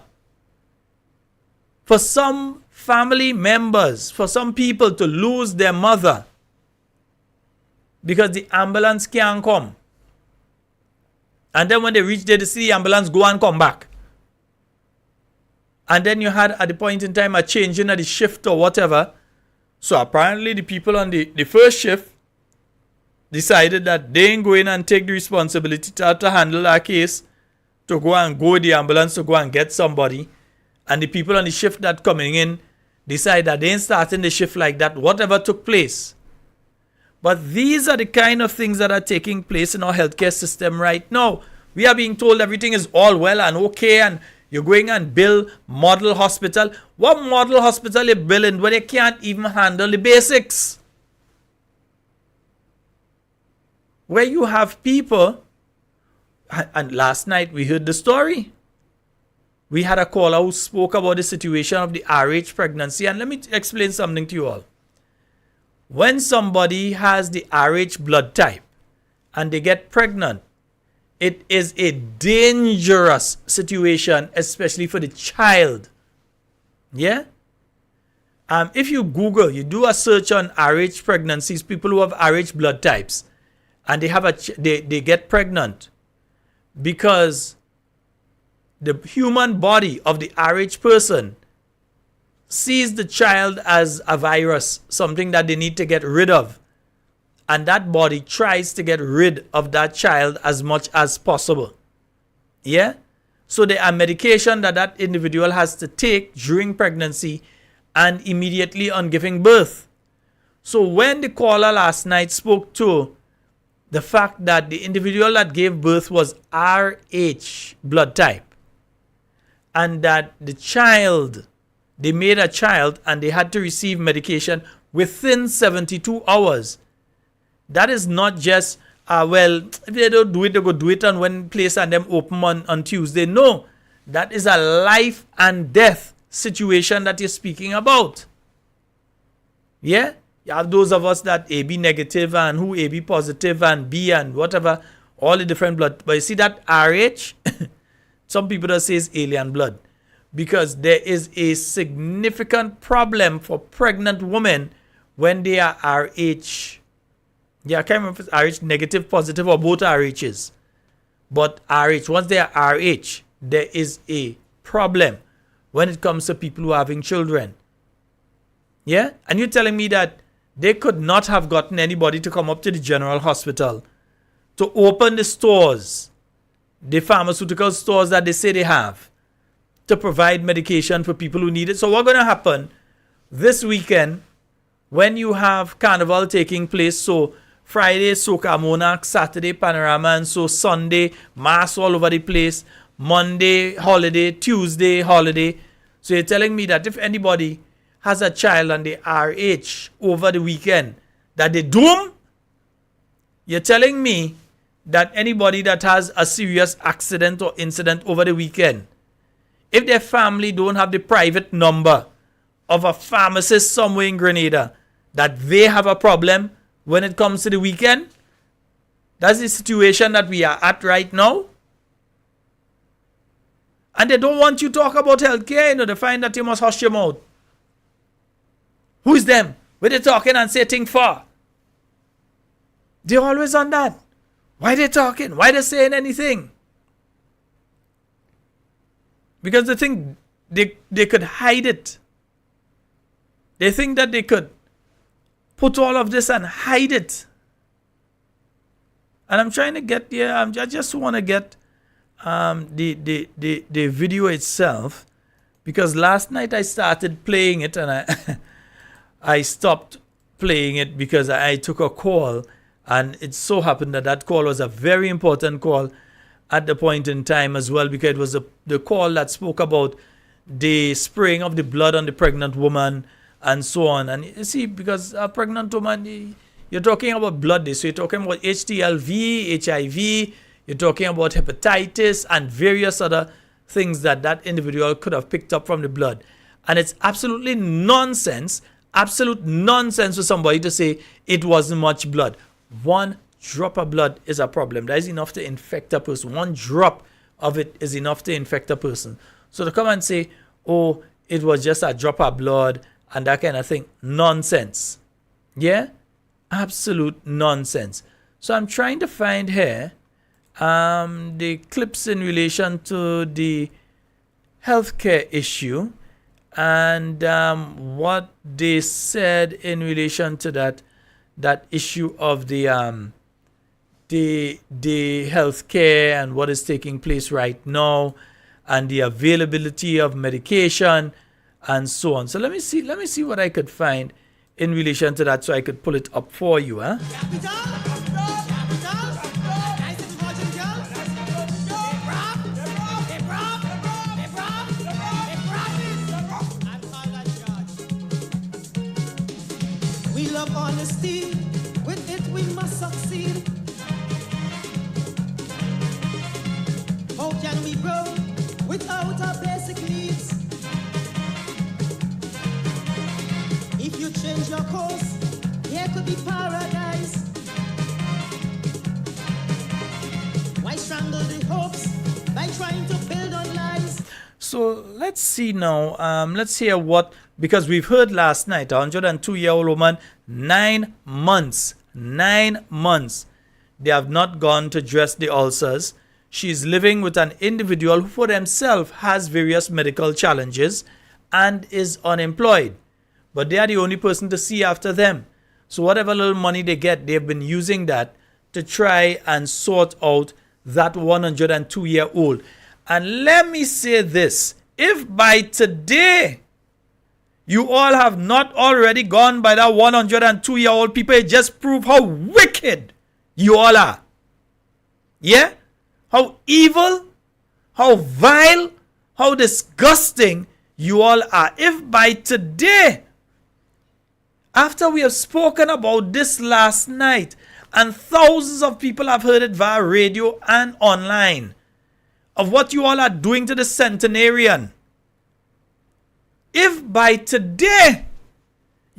for some family members, for some people to lose their mother because the ambulance can't come, and then when they reach there, they see the ambulance go and come back. And then you had at the point in time a changing of the shift or whatever. So apparently the people on the first shift decided that they ain't go in and take the responsibility to handle that case, to go with the ambulance to go and get somebody. And the people on the shift that coming in decide that they ain't starting the shift like that, whatever took place. But these are the kind of things that are taking place in our healthcare system right now. We are being told everything is all well and okay, and you're going and build model hospital. What model hospital you building where they can't even handle the basics? Where you have people, and last night we heard the story. We had a caller who spoke about the situation of the RH pregnancy. And let me explain something to you all. When somebody has the RH blood type and they get pregnant, it is a dangerous situation, especially for the child. Yeah? If you Google, you do a search on RH pregnancies, people who have RH blood types, and they get pregnant because the human body of the RH person sees the child as a virus, something that they need to get rid of. And that body tries to get rid of that child as much as possible. Yeah? So there are medication that individual has to take during pregnancy and immediately on giving birth. So when the caller last night spoke to the fact that the individual that gave birth was RH blood type, and that the child, they made a child and they had to receive medication within 72 hours. That is not just, if they don't do it, they go do it on one place and them open on Tuesday. No, that is a life and death situation that you're speaking about. Yeah? You have those of us that AB negative and who AB positive and B and whatever, all the different blood. But you see that RH, some people that say it's alien blood. Because there is a significant problem for pregnant women when they are RH. Yeah, I can't remember if it's RH negative, positive, or both RHs. But RH, once they are RH, there is a problem when it comes to people who are having children. Yeah? And you're telling me that they could not have gotten anybody to come up to the general hospital to open the stores, the pharmaceutical stores that they say they have, to provide medication for people who need it. So what's going to happen this weekend when you have Carnival taking place? So Friday, Soca Monarch, Saturday, Panorama, and so Sunday, mass all over the place, Monday, holiday, Tuesday, holiday. So you're telling me that if anybody has a child and they RH over the weekend, that they doom? You're telling me that anybody that has a serious accident or incident over the weekend, if their family don't have the private number of a pharmacist somewhere in Grenada, that they have a problem when it comes to the weekend? That's the situation that we are at right now. And they don't want you to talk about healthcare, they find that you must hush your mouth. Who is them? Where they talking and say things for? They're always on that. Why they talking? Why they saying anything? Because they think they could hide it. They think that they could put all of this and hide it. And I'm trying to get there. I just want to get the video itself, because last night I started playing it and I stopped playing it because I took a call, and it so happened that that call was a very important call at the point in time as well, because it was the call that spoke about the spraying of the blood on the pregnant woman and so on. And you see, because a pregnant woman, you're talking about blood, so you're talking about HTLV, HIV, you're talking about hepatitis and various other things that that individual could have picked up from the blood. And it's absolutely nonsense, absolute nonsense for somebody to say it wasn't much blood. One drop of blood is a problem. That is enough to infect a person. One drop of it is enough to infect a person. So to come and say, oh, it was just a drop of blood and that kind of thing, nonsense. Yeah? Absolute nonsense. So I'm trying to find here the clips in relation to the healthcare issue and what they said in relation to that issue of the healthcare and what is taking place right now and the availability of medication and so on. So let me see what I could find in relation to that so I could pull it up for you. We love honesty, with it we must succeed. How can we grow without our basic needs? If you change your course, here could be paradise. Why strangle the hopes by trying to build on lies? So let's see now. Let's hear what, because we've heard last night, a 102-year-old woman, 9 months. 9 months. They have not gone to dress the ulcers. She's living with an individual who for themselves has various medical challenges and is unemployed. But they are the only person to see after them. So whatever little money they get, they've been using that to try and sort out that 102-year-old. And let me say this. If by today you all have not already gone by that 102-year-old people, it just prove how wicked you all are. Yeah? How evil, how vile, how disgusting you all are. If by today, after we have spoken about this last night, and thousands of people have heard it via radio and online, of what you all are doing to the Centenarian, if by today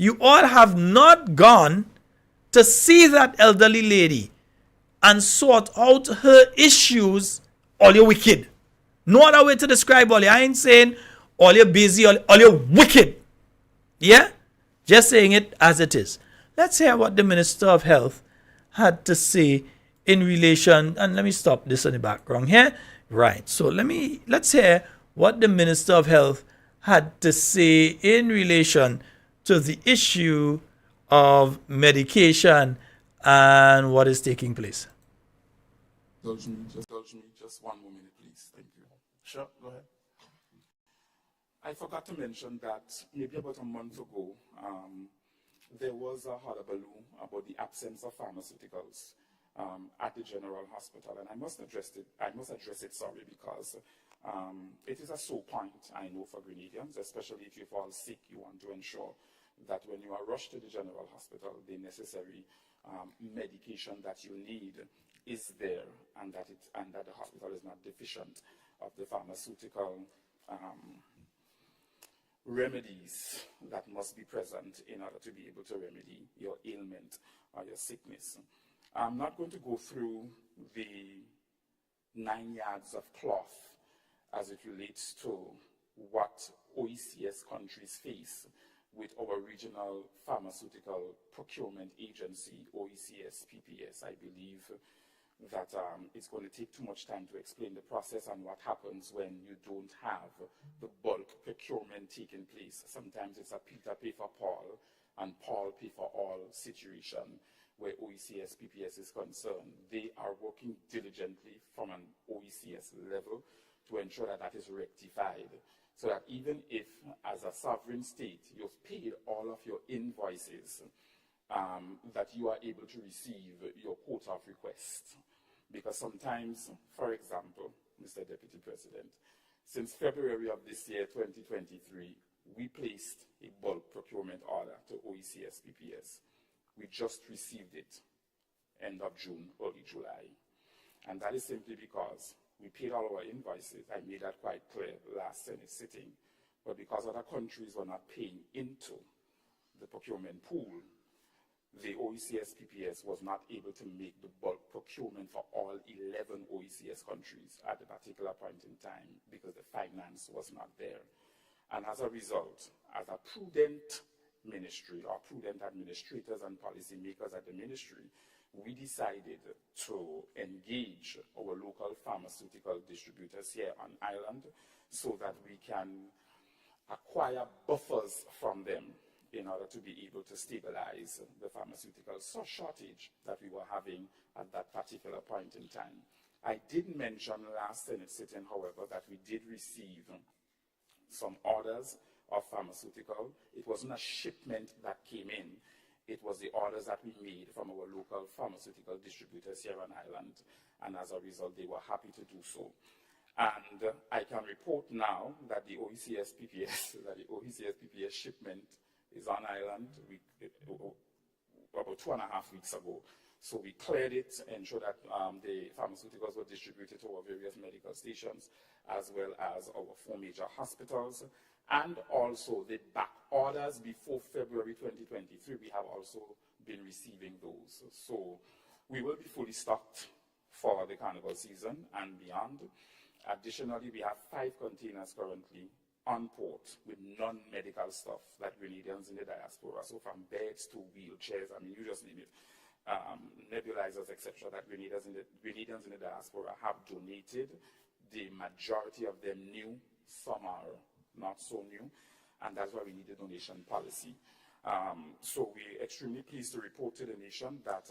You all have not gone to see that elderly lady and sort out her issues. All you wicked. No other way to describe all you. I ain't saying all you busy, all you wicked. Yeah? Just saying it as it is. Let's hear what the Minister of Health had to say in relation, and let me stop this in the background here. Right, so let's hear what the Minister of Health had to say in relation to the issue of medication and what is taking place. Indulge me just one moment, please. Thank you. Sure, go ahead. I forgot to mention that maybe about a month ago, there was a hullabaloo about the absence of pharmaceuticals at the General Hospital, and I must address it, because it is a sore point, I know, for Grenadians, especially if you fall sick. You want to ensure that when you are rushed to the General Hospital, the necessary medication that you need is there, and that the hospital is not deficient of the pharmaceutical remedies that must be present in order to be able to remedy your ailment or your sickness. I'm not going to go through the 9 yards of cloth as it relates to what OECS countries face with our regional pharmaceutical procurement agency, OECS PPS. I believe that it's going to take too much time to explain the process and what happens when you don't have the bulk procurement taking place. Sometimes it's a Peter pay for Paul and Paul pay for all situation where OECS PPS is concerned. They are working diligently from an OECS level to ensure that that is rectified, so that even if, as a sovereign state, you've paid all of your invoices, that you are able to receive your quota of request. Because sometimes, for example, Mr. Deputy President, since February of this year, 2023, we placed a bulk procurement order to OECS PPS. We just received it end of June, early July. And that is simply because we paid all our invoices. I made that quite clear last Senate sitting. But because other countries were not paying into the procurement pool, the OECS PPS was not able to make the bulk procurement for all 11 OECS countries at a particular point in time because the finance was not there. And as a result, as a prudent ministry or prudent administrators and policymakers at the ministry, we decided to engage our local pharmaceutical distributors here on island so that we can acquire buffers from them in order to be able to stabilize the pharmaceutical shortage that we were having at that particular point in time. I did mention last Senate sitting, however, that we did receive some orders of pharmaceutical. It wasn't a shipment that came in. It was the orders that we made from our local pharmaceutical distributors here on island, and as a result, they were happy to do so. And I can report now that the OECS PPS shipment is on island about 2.5 weeks ago. So we cleared it, ensured that the pharmaceuticals were distributed to our various medical stations, as well as our 4 major hospitals. And also the back orders before February 2023, we have also been receiving those. So we will be fully stocked for the Carnival season and beyond. Additionally, we have 5 containers currently on port with non-medical stuff that Grenadians in the diaspora, so from beds to wheelchairs, I mean, you just name it, nebulizers, etc., that Grenadians in the diaspora have donated. The majority of them new, some are not so new, and that's why we need a donation policy. So we're extremely pleased to report to the nation that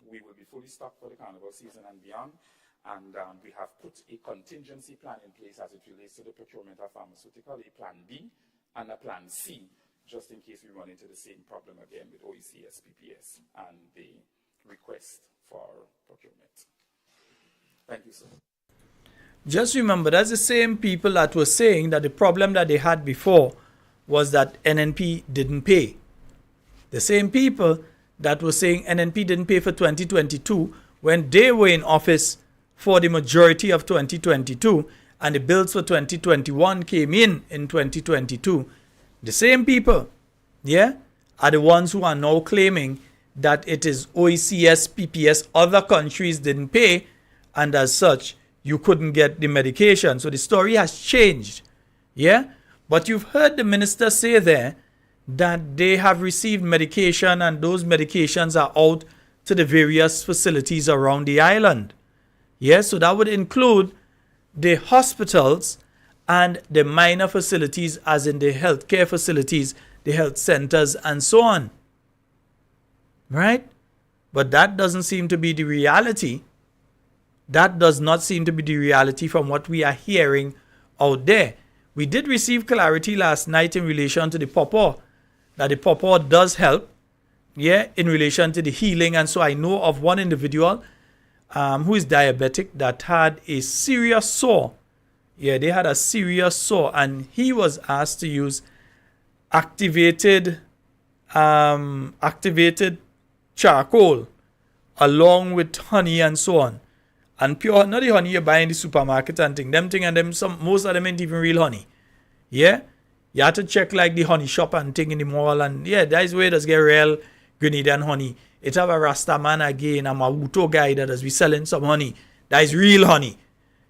we will be fully stocked for the Carnival season and beyond. And we have put a contingency plan in place as it relates to the procurement of pharmaceutical, a plan B and a plan C, just in case we run into the same problem again with OECS PPS and the request for procurement. Thank you, sir. Just remember, that's the same people that were saying that the problem that they had before was that NNP didn't pay. The same people that were saying NNP didn't pay for 2022 when they were in office for the majority of 2022, and the bills for 2021 came in 2022. The same people, yeah, are the ones who are now claiming that it is OECS, PPS, other countries didn't pay, and as such, you couldn't get the medication. So the story has changed. Yeah? But you've heard the minister say there that they have received medication and those medications are out to the various facilities around the island. Yeah? So that would include the hospitals and the minor facilities, as in the healthcare facilities, the health centers, and so on. Right? But that doesn't seem to be the reality. That does not seem to be the reality from what we are hearing out there. We did receive clarity last night in relation to the pawpaw, that the pawpaw does help, yeah, in relation to the healing. And so I know of one individual who is diabetic that had a serious sore. Yeah, they had a serious sore, and he was asked to use activated charcoal along with honey and so on. And pure, not the honey you buy in the supermarket and thing. Most of them ain't even real honey. Yeah? You have to check like the honey shop and thing in the mall. And yeah, that's where it does get real Grenadian honey. It have a Rasta man again, a Mawuto guy that does be selling some honey. That is real honey.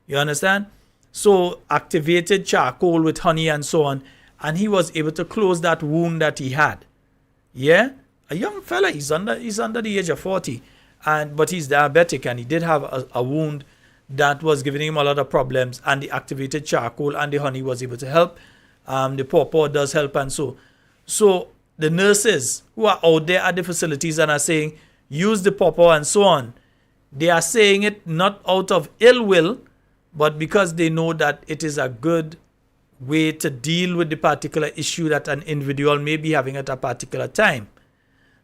You understand? So activated charcoal with honey and so on. And he was able to close that wound that he had. Yeah? A young fella, he's under the age of 40. But he's diabetic, and he did have a wound that was giving him a lot of problems, and the activated charcoal and the honey was able to help. The pawpaw does help, and so the nurses who are out there at the facilities and are saying use the pawpaw and so on, they are saying it not out of ill will, but because they know that it is a good way to deal with the particular issue that an individual may be having at a particular time.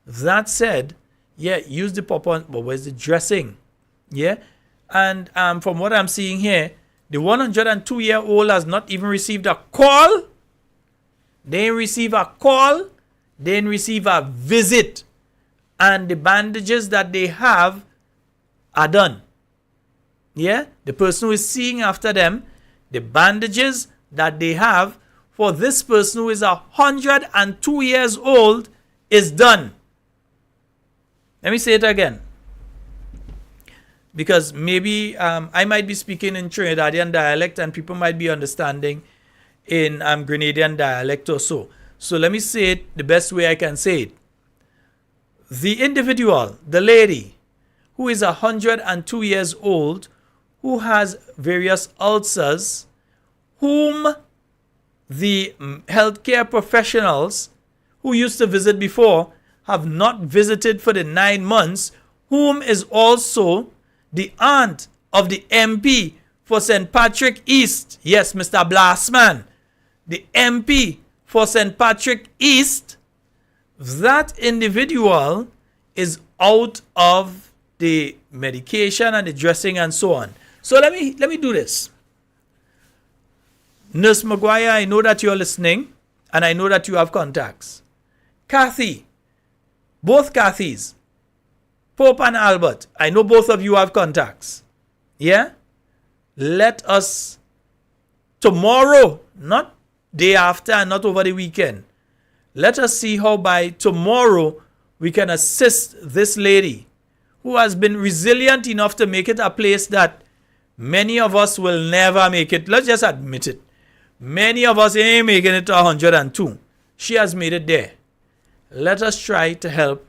That said, yeah, use the pawpaw, but where's the dressing? Yeah? And from what I'm seeing here, the 102-year-old has not even received a call. They didn't receive a call. They didn't receive a visit. And the bandages that they have are done. Yeah? The person who is seeing after them, the bandages that they have for this person who is 102 years old is done. Let me say it again, because maybe I might be speaking in Trinidadian dialect and people might be understanding in Grenadian dialect or so. So let me say it the best way I can say it. The individual, the lady, who is 102 years old, who has various ulcers, whom the healthcare professionals who used to visit before have not visited for the 9 months, whom is also the aunt of the MP for St. Patrick East. Yes, Mr. Blastman. The MP for St. Patrick East, that individual is out of the medication and the dressing and so on. So let me do this. Nurse Maguire, I know that you're listening, and I know that you have contacts. Kathy, both Kathys, Pope and Albert, I know both of you have contacts. Yeah? Let us, tomorrow, not day after and not over the weekend, let us see how by tomorrow we can assist this lady who has been resilient enough to make it a place that many of us will never make it. Let's just admit it. Many of us ain't making it to 102. She has made it there. Let us try to help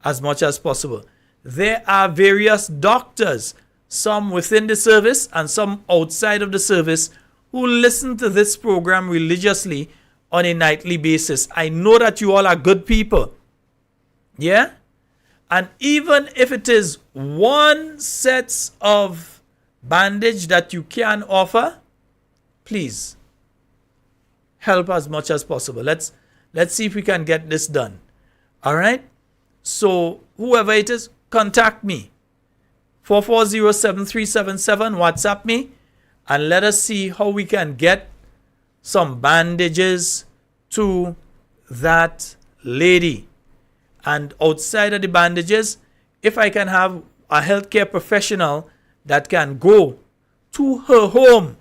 as much as possible. There are various doctors, some within the service and some outside of the service, who listen to this program religiously on a nightly basis. I know that you all are good people. Yeah? And even if it is one set of bandage that you can offer, please help as much as possible. Let's see if we can get this done. All right? So whoever it is, contact me. 440-7377, WhatsApp me, and let us see how we can get some bandages to that lady. And outside of the bandages, if I can have a healthcare professional that can go to her home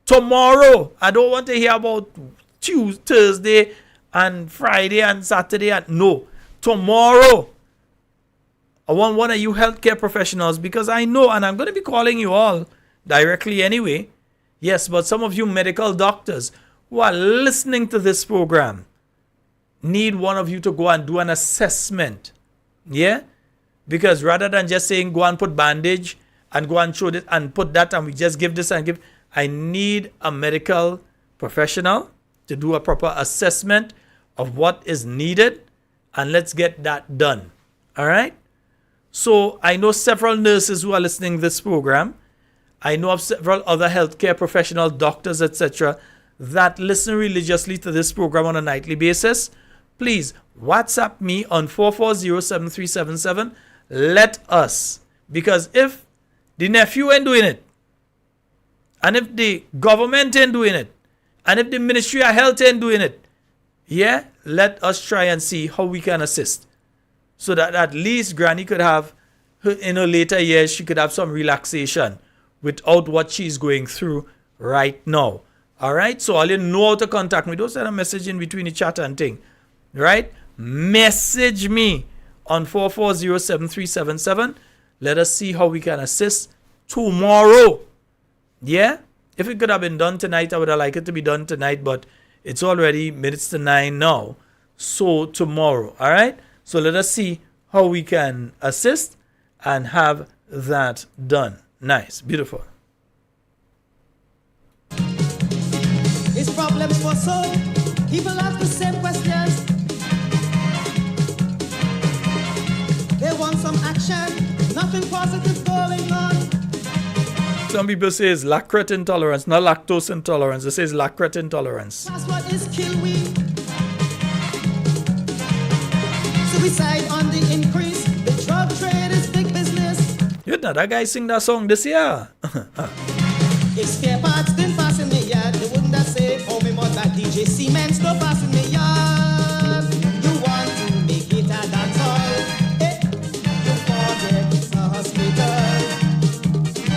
tomorrow. I don't want to hear about Tuesday, Thursday, and Friday and Saturday. And no, tomorrow, I want one of you healthcare professionals, because I know, and I'm going to be calling you all directly anyway. Yes, but some of you medical doctors who are listening to this program need one of you to go and do an assessment. Yeah? Because rather than just saying go and put bandage and go and show this and put that and we just give this and give, I need a medical professional to do a proper assessment of what is needed, and let's get that done. All right? So I know several nurses who are listening to this program. I know of several other healthcare professionals, doctors, etc., that listen religiously to this program on a nightly basis. Please WhatsApp me on 440-7377. Let us, because if the nephew ain't doing it, and if the government ain't doing it, and if the Ministry of Health ain't doing it, yeah, let us try and see how we can assist, so that at least Granny could have, in her later years, she could have some relaxation without what she's going through right now. All right? So all you know how to contact me. Don't send a message in between the chat and thing. Right? Message me on 440-7377. Let us see how we can assist tomorrow. Yeah? If it could have been done tonight, I would have liked it to be done tonight, but it's already minutes to 9 now. So tomorrow. All right? So let us see how we can assist and have that done. Nice. Beautiful. It's problems for soul. People ask the same questions. They want some action. Nothing positive going on. Some people say it's lactose intolerance, not lactose intolerance. They say it's lactose intolerance. That's what is kill we. Suicide on the increase. The drug trade is big business. You know that guy sing that song this year. If spare parts didn't pass in the yard, they wouldn't have said, oh, me more that DJ Cement still pass in the yard. You want to make it a dance hall. Eh, you forget it's a hospital.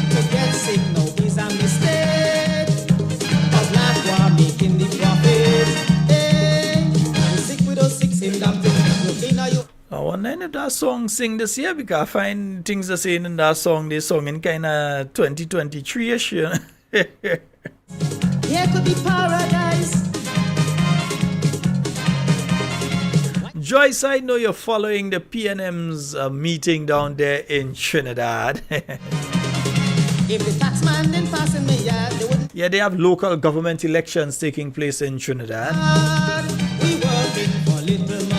To get sick now is a mistake. A black war making the profit. Eh, you sick with those six in damn thing. You know you. I wonder if that song sing this year, because I find things are saying in that song, they song in kind of 2023-ish, you know. Here could be paradise. Joyce, I know you're following the PNM's meeting down there in Trinidad. If the taxman didn't pass in the yard, they wouldn't. Yeah, they have local government elections taking place in Trinidad. We working for little money.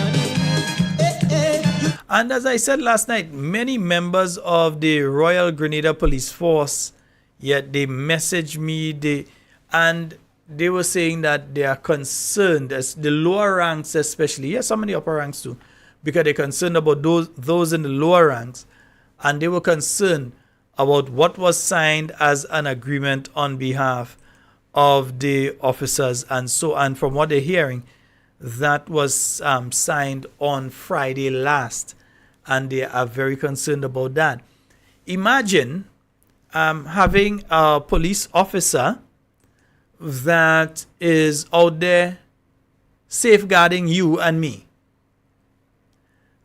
And as I said last night, many members of the Royal Grenada Police Force, yet they messaged me, and they were saying that they are concerned, as the lower ranks especially, yes, some of the upper ranks too, because they're concerned about those in the lower ranks, and they were concerned about what was signed as an agreement on behalf of the officers, and from what they're hearing, that was signed on Friday last, and they are very concerned about that. Imagine having a police officer that is out there safeguarding you and me.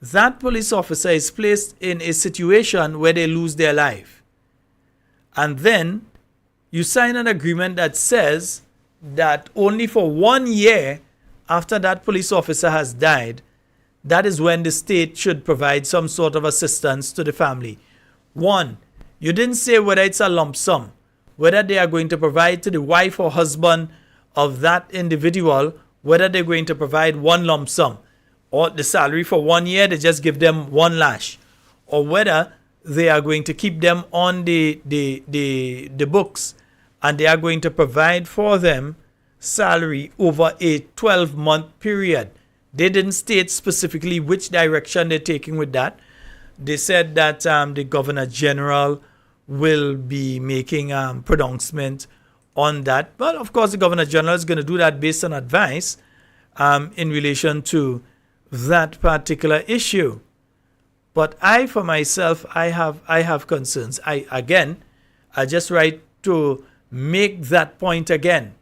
That police officer is placed in a situation where they lose their life. And then you sign an agreement that says that only for 1 year after that police officer has died, that is when the state should provide some sort of assistance to the family. One, you didn't say whether it's a lump sum, whether they are going to provide to the wife or husband of that individual, whether they're going to provide one lump sum, or the salary for 1 year, they just give them one lash, or whether they are going to keep them on the books and they are going to provide for them salary over a 12-month period. They didn't state specifically which direction they're taking with that. They said that the Governor General will be making pronouncement on that. Well, of course, the Governor General is going to do that based on advice in relation to that particular issue. But I, for myself, I have concerns. I just write to make that point again,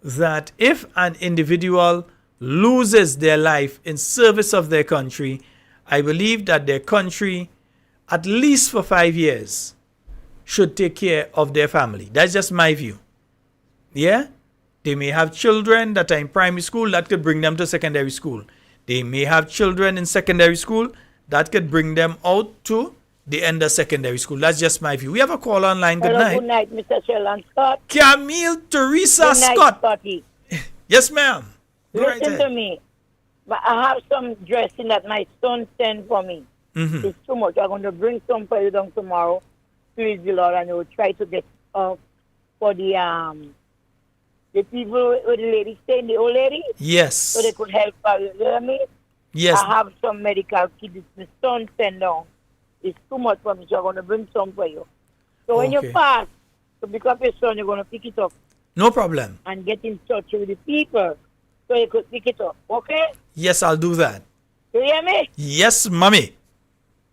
that if an individual loses their life in service of their country, I believe that their country, at least for 5 years, should take care of their family. That's just my view. Yeah? They may have children that are in primary school, that could bring them to secondary school. They may have children in secondary school, that could bring them out to the end of secondary school. That's just my view. We have a call online. Good night. Good night, Mr. Sheldon Scott. Camille Teresa Good night, Scott. Scotty. Yes, ma'am. Go right Listen ahead. to me. But I have some dressing that my son sent for me. It's too much. I'm going to bring some for you down tomorrow. Please, the Lord, and I will try to get for the people with the lady staying, the old lady, Yes. so they could help her. You know what I mean? Yes. I have some medical kits. My son sent down. It's too much for me, so I'm going to bring some for you. So when you Okay. pass to pick up your son, you're going to pick it up No problem. and get in touch with the people so you could pick it up. Okay? Yes, I'll do that. You hear me? Yes, mommy.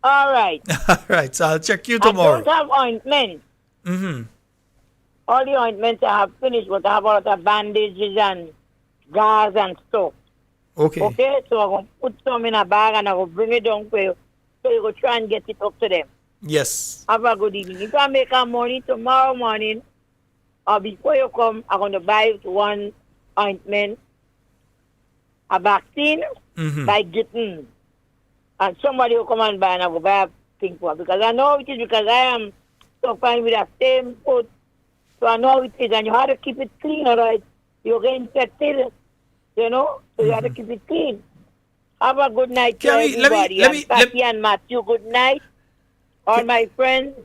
All right. All right, so I'll check you I tomorrow. don't have ointment. Mm-hmm. All the ointments I have finished, but I have a lot of bandages and gauze and stuff. Okay. Okay? So I'm going to put some in a bag and I'm going to bring it down for you so you go try and get it up to them. Yes. Have a good evening. If I make a money tomorrow morning or before you come, I'm going to buy one ointment, a vaccine by getting. And somebody will come and buy and I will buy a thing for it. Because I know it is because I am suffering with the same foot. So I know it is. And you have to keep it clean, all right? You'll get infected, you know? So you have to keep it clean. Have a good night to everybody. Patty and Matthew, good night. All my friends,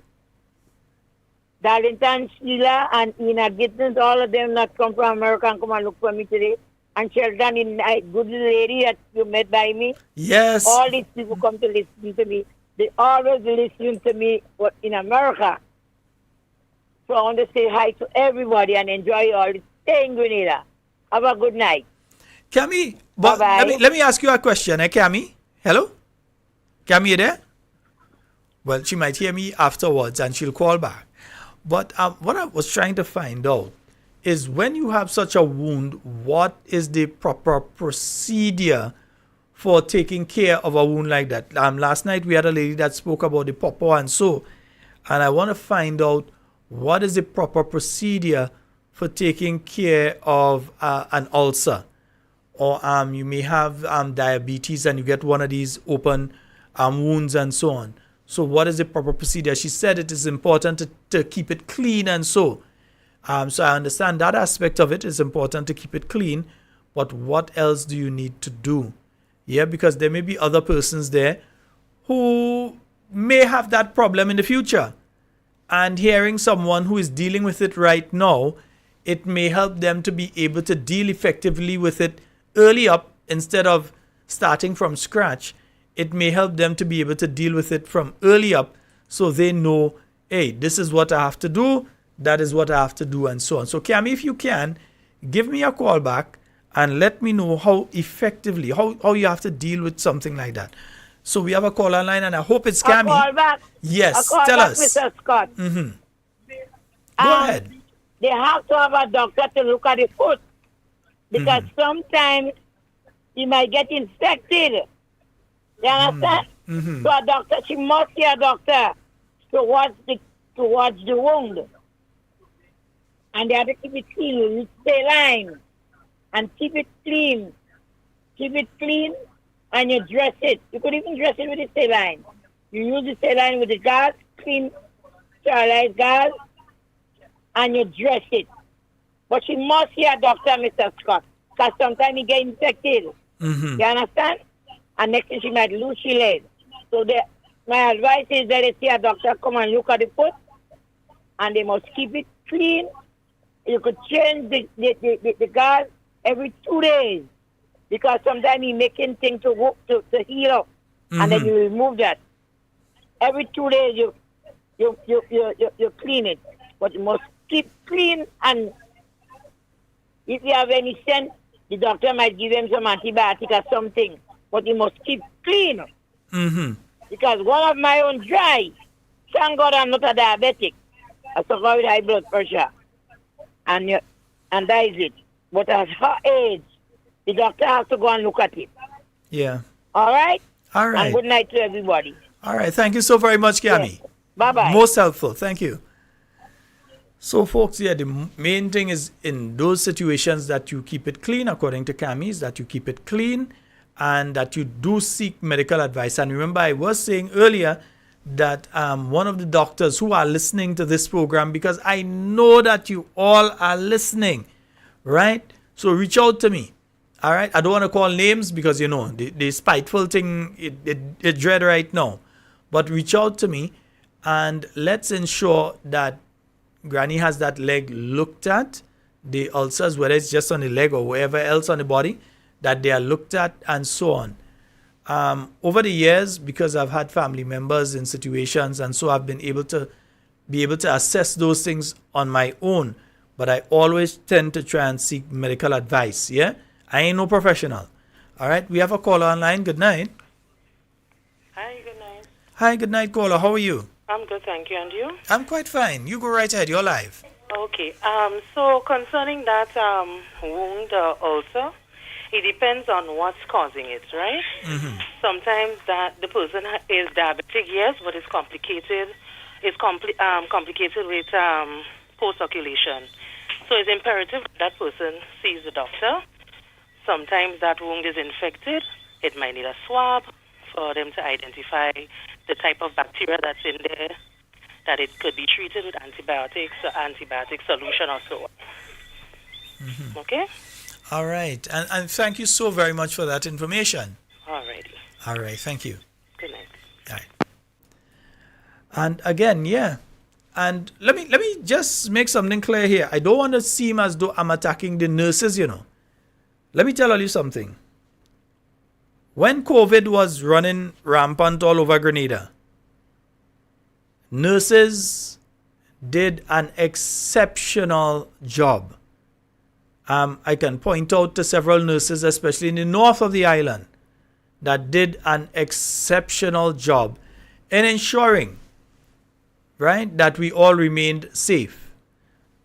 Darlington, Sheila, and Ina Gittins, all of them that come from America and come and look for me today. And Sheldon, a good lady that you met by me. Yes. All these people come to listen to me. They always listen to me in America. So I want to say hi to everybody and enjoy all this. Stay in Grenada. Have a good night. Cammy, but Bye-bye. let me ask you a question, Cammy? Hello? Cammy, you there? Well, she might hear me afterwards and she'll call back. But what I was trying to find out is when you have such a wound, what is the proper procedure for taking care of a wound like that? Last night we had a lady that spoke about the pawpaw and so, and I want to find out what is the proper procedure for taking care of an ulcer. Or you may have diabetes and you get one of these open wounds and so on. So what is the proper procedure? She said it is important to keep it clean and so. So I understand that aspect of it is important to keep it clean. But what else do you need to do? Yeah, because there may be other persons there who may have that problem in the future. And hearing someone who is dealing with it right now, it may help them to be able to deal effectively with it early up instead of starting from scratch. It may help them to be able to deal with it from early up so they know, hey, this is what I have to do, that is what I have to do, and so on. So, Cammy, if you can, give me a call back and let me know how effectively, how you have to deal with something like that. So we have a call online and I hope it's Cammy. A call back. Yes, A call tell back, us. Mr. Scott. Go ahead. They have to have a doctor to look at the foot because sometimes you might get infected. You understand? So a doctor, she must see a doctor towards the wound. And they have to keep it clean with saline and keep it clean. Keep it clean and you dress it. You could even dress it with the saline. You use the saline with the gauze, clean, sterilized gauze, and you dress it. But she must see a doctor, Mr. Scott, because sometimes you get infected. You understand? And next thing she might lose her leg. So my advice is that they see a doctor come and look at the foot, and they must keep it clean. You could change the gauze every 2 days because sometimes you're making things to heal up, and then you remove that. Every 2 days you clean it, but you must keep clean. And if you have any sense, the doctor might give him some antibiotic or something, but you must keep clean. Because one of my own dry. Thank God I'm not a diabetic. I suffer with high blood pressure, and that is it. But at her age, The doctor has to go and look at it. Yeah. All right? All right. And good night to everybody. All right. Thank you so very much, Cami. Yes. Bye-bye. Most helpful. Thank you. So, folks, yeah, the main thing is in those situations that you keep it clean, according to Cami, is that you keep it clean and that you do seek medical advice. And remember, I was saying earlier that one of the doctors who are listening to this program, because I know that you all are listening, right? So reach out to me. All right. I don't want to call names because, you know, the spiteful thing, it dread right now. But reach out to me and let's ensure that Granny has that leg looked at, the ulcers, whether it's just on the leg or wherever else on the body, that they are looked at and so on. Over the years, because I've had family members in situations and so I've been able to assess those things on my own. But I always tend to try and seek medical advice, yeah? I ain't no professional. All right, we have a caller online. Good night. Hi, good night. Hi, good night, caller. How are you? I'm good, thank you. And you? I'm quite fine. You go right ahead. You're live. Okay. So concerning that wound ulcer, it depends on what's causing it, right? Mm-hmm. Sometimes that the person is diabetic, yes, but it's complicated. It's complicated with poor circulation. So it's imperative that person sees the doctor. Sometimes that wound is infected. It might need a swab for them to identify the type of bacteria that's in there, that it could be treated with antibiotics or antibiotic solution or so on. Mm-hmm. Okay? All right. And thank you so very much for that information. All righty. All right. Thank you. Good night. All right. And again, yeah. And let me just make something clear here. I don't want to seem as though I'm attacking the nurses, you know. Let me tell you something. When COVID was running rampant all over Grenada, nurses did an exceptional job. I can point out to several nurses, especially in the north of the island, that did an exceptional job in ensuring, right, that we all remained safe.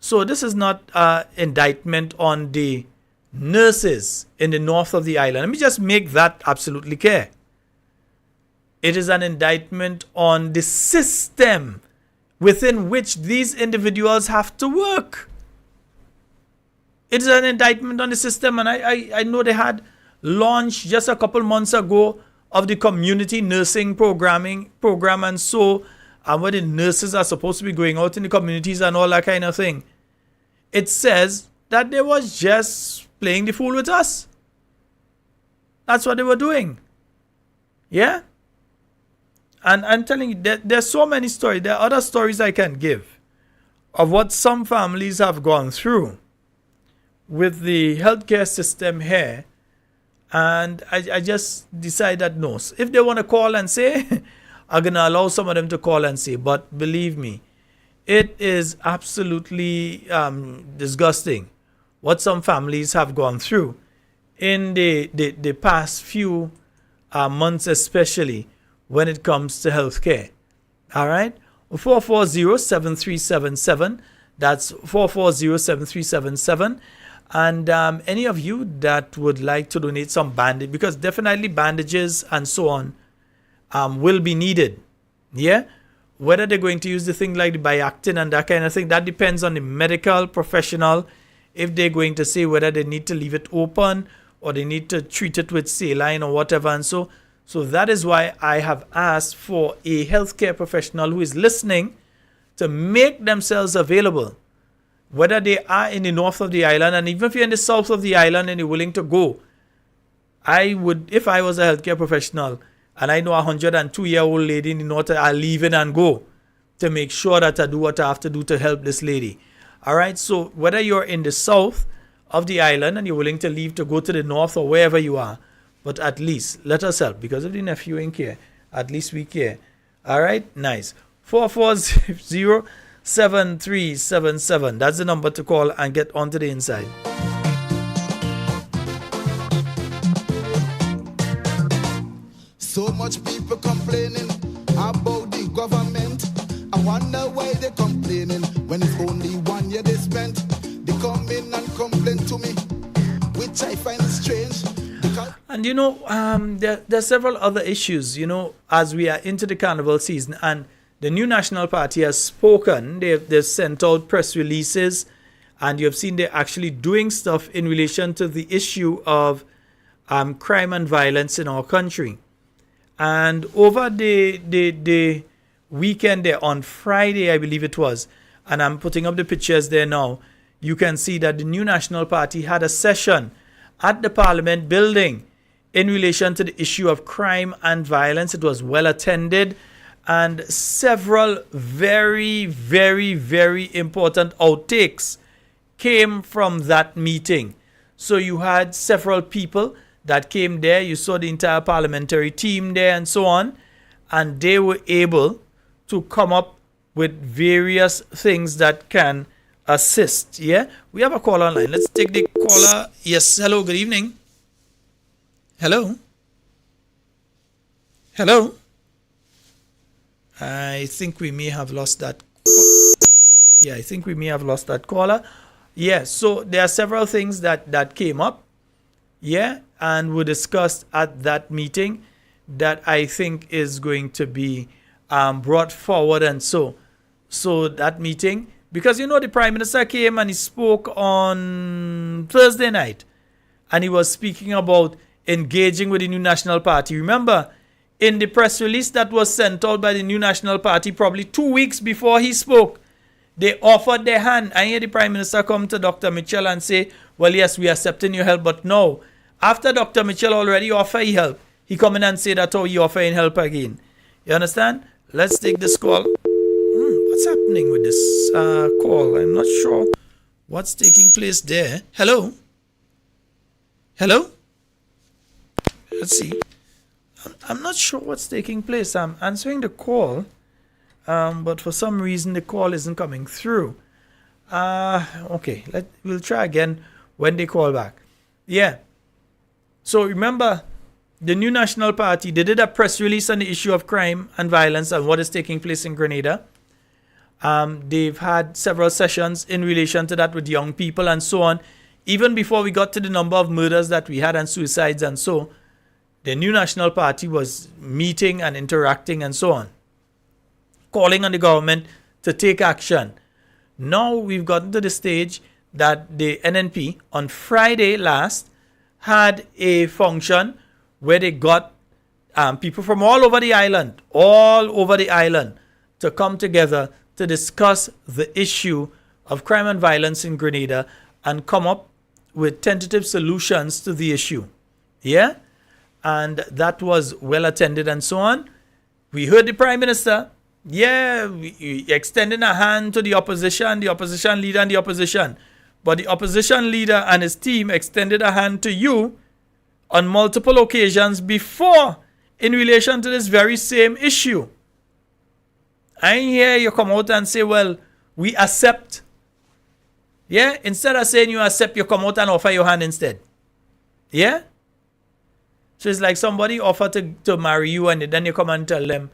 So this is not an indictment on the nurses in the north of the island. Let me just make that absolutely clear. It is an indictment on the system within which these individuals have to work. It is an indictment on the system, and I know they had launched just a couple months ago of the community nursing program, and so where the nurses are supposed to be going out in the communities and all that kind of thing. It says that they was just playing the fool with us. That's what they were doing. Yeah? And I'm telling you, there's so many stories. There are other stories I can give of what some families have gone through with the healthcare system here. And I just decided no. If they want to call and say, I'm going to allow some of them to call and say. But believe me, it is absolutely disgusting what some families have gone through in the past few months, especially when it comes to healthcare. All right? 440-7377. That's 440-7377. And any of you that would like to donate some bandage, because definitely bandages and so on will be needed. Yeah? Whether they're going to use the thing like the Biactin and that kind of thing, that depends on the medical professional. If they're going to say whether they need to leave it open or they need to treat it with saline or whatever. And so that is why I have asked for a healthcare professional who is listening to make themselves available, whether they are in the north of the island, and even if you're in the south of the island and you're willing to go. I would, if I was a healthcare professional and I know a 102-year-old lady in the north, I'll leave it and go to make sure that I do what I have to do to help this lady. All right, so whether you're in the south of the island and you're willing to leave to go to the north or wherever you are, but at least let us help, because if the nephew ain't care, at least we care. All right, nice. 440-7377. That's the number to call and get onto the inside. So much people complaining about the government. I wonder why they're complaining when it's only 1 year they spent. They come in and complain to me, which I find strange. And there are several other issues, as we are into the Carnival season, and the new National Party has spoken. They've sent out press releases, and you have seen they're actually doing stuff in relation to the issue of crime and violence in our country. And over the weekend there, on Friday, I believe it was, and I'm putting up the pictures there now, you can see that the new National Party had a session at the Parliament building in relation to the issue of crime and violence. It was well attended, and several very, very, very important outtakes came from that meeting. So you had several people that came there. You saw the entire parliamentary team there and so on, and they were able to come up with various things that can assist. Yeah, we have a call online. Let's take the caller. Yes, hello, good evening. Hello. I think we may have lost that. Yeah, I think we may have lost that caller. Yeah, so there are several things that came up. Yeah, and were discussed at that meeting that I think is going to be brought forward. And so that meeting, because the Prime Minister came and he spoke on Thursday night, and he was speaking about engaging with the new National Party. Remember, in the press release that was sent out by the new National Party probably 2 weeks before he spoke, they offered their hand. I hear the Prime Minister come to Dr. Mitchell and say, well, yes, we are accepting your help. But no, after Dr. Mitchell already offered help, he come in and say that, he offering help again. You understand? Let's take this call. What's happening with this call? I'm not sure what's taking place there. Hello? Let's see. I'm not sure what's taking place. I'm answering the call, but for some reason the call isn't coming through. Okay, we'll try again when they call back. Yeah. So remember, the new National Party, they did a press release on the issue of crime and violence and what is taking place in Grenada. They've had several sessions in relation to that with young people and so on. Even before we got to the number of murders that we had and suicides and so, the new National Party was meeting and interacting and so on, calling on the government to take action. Now we've gotten to the stage that the NNP on Friday last had a function where they got people from all over the island, to come together to discuss the issue of crime and violence in Grenada and come up with tentative solutions to the issue. Yeah? And that was well attended and so on. We heard the Prime Minister, extending a hand to the opposition leader and the opposition. But the opposition leader and his team extended a hand to you on multiple occasions before in relation to this very same issue. I hear you come out and say, well, we accept. Yeah? Instead of saying you accept, you come out and offer your hand instead. Yeah? So it's like somebody offered to marry you and then you come and tell them,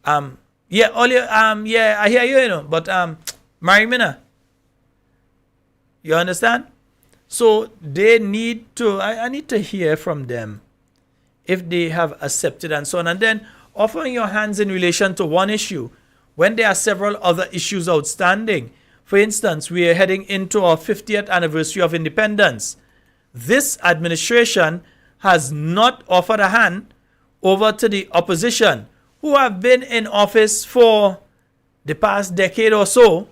I hear you, but marry me now. You understand? So they need to, I need to hear from them if they have accepted and so on. And then offering your hands in relation to one issue when there are several other issues outstanding. For instance, we are heading into our 50th anniversary of independence. This administration has not offered a hand over to the opposition who have been in office for the past decade or so.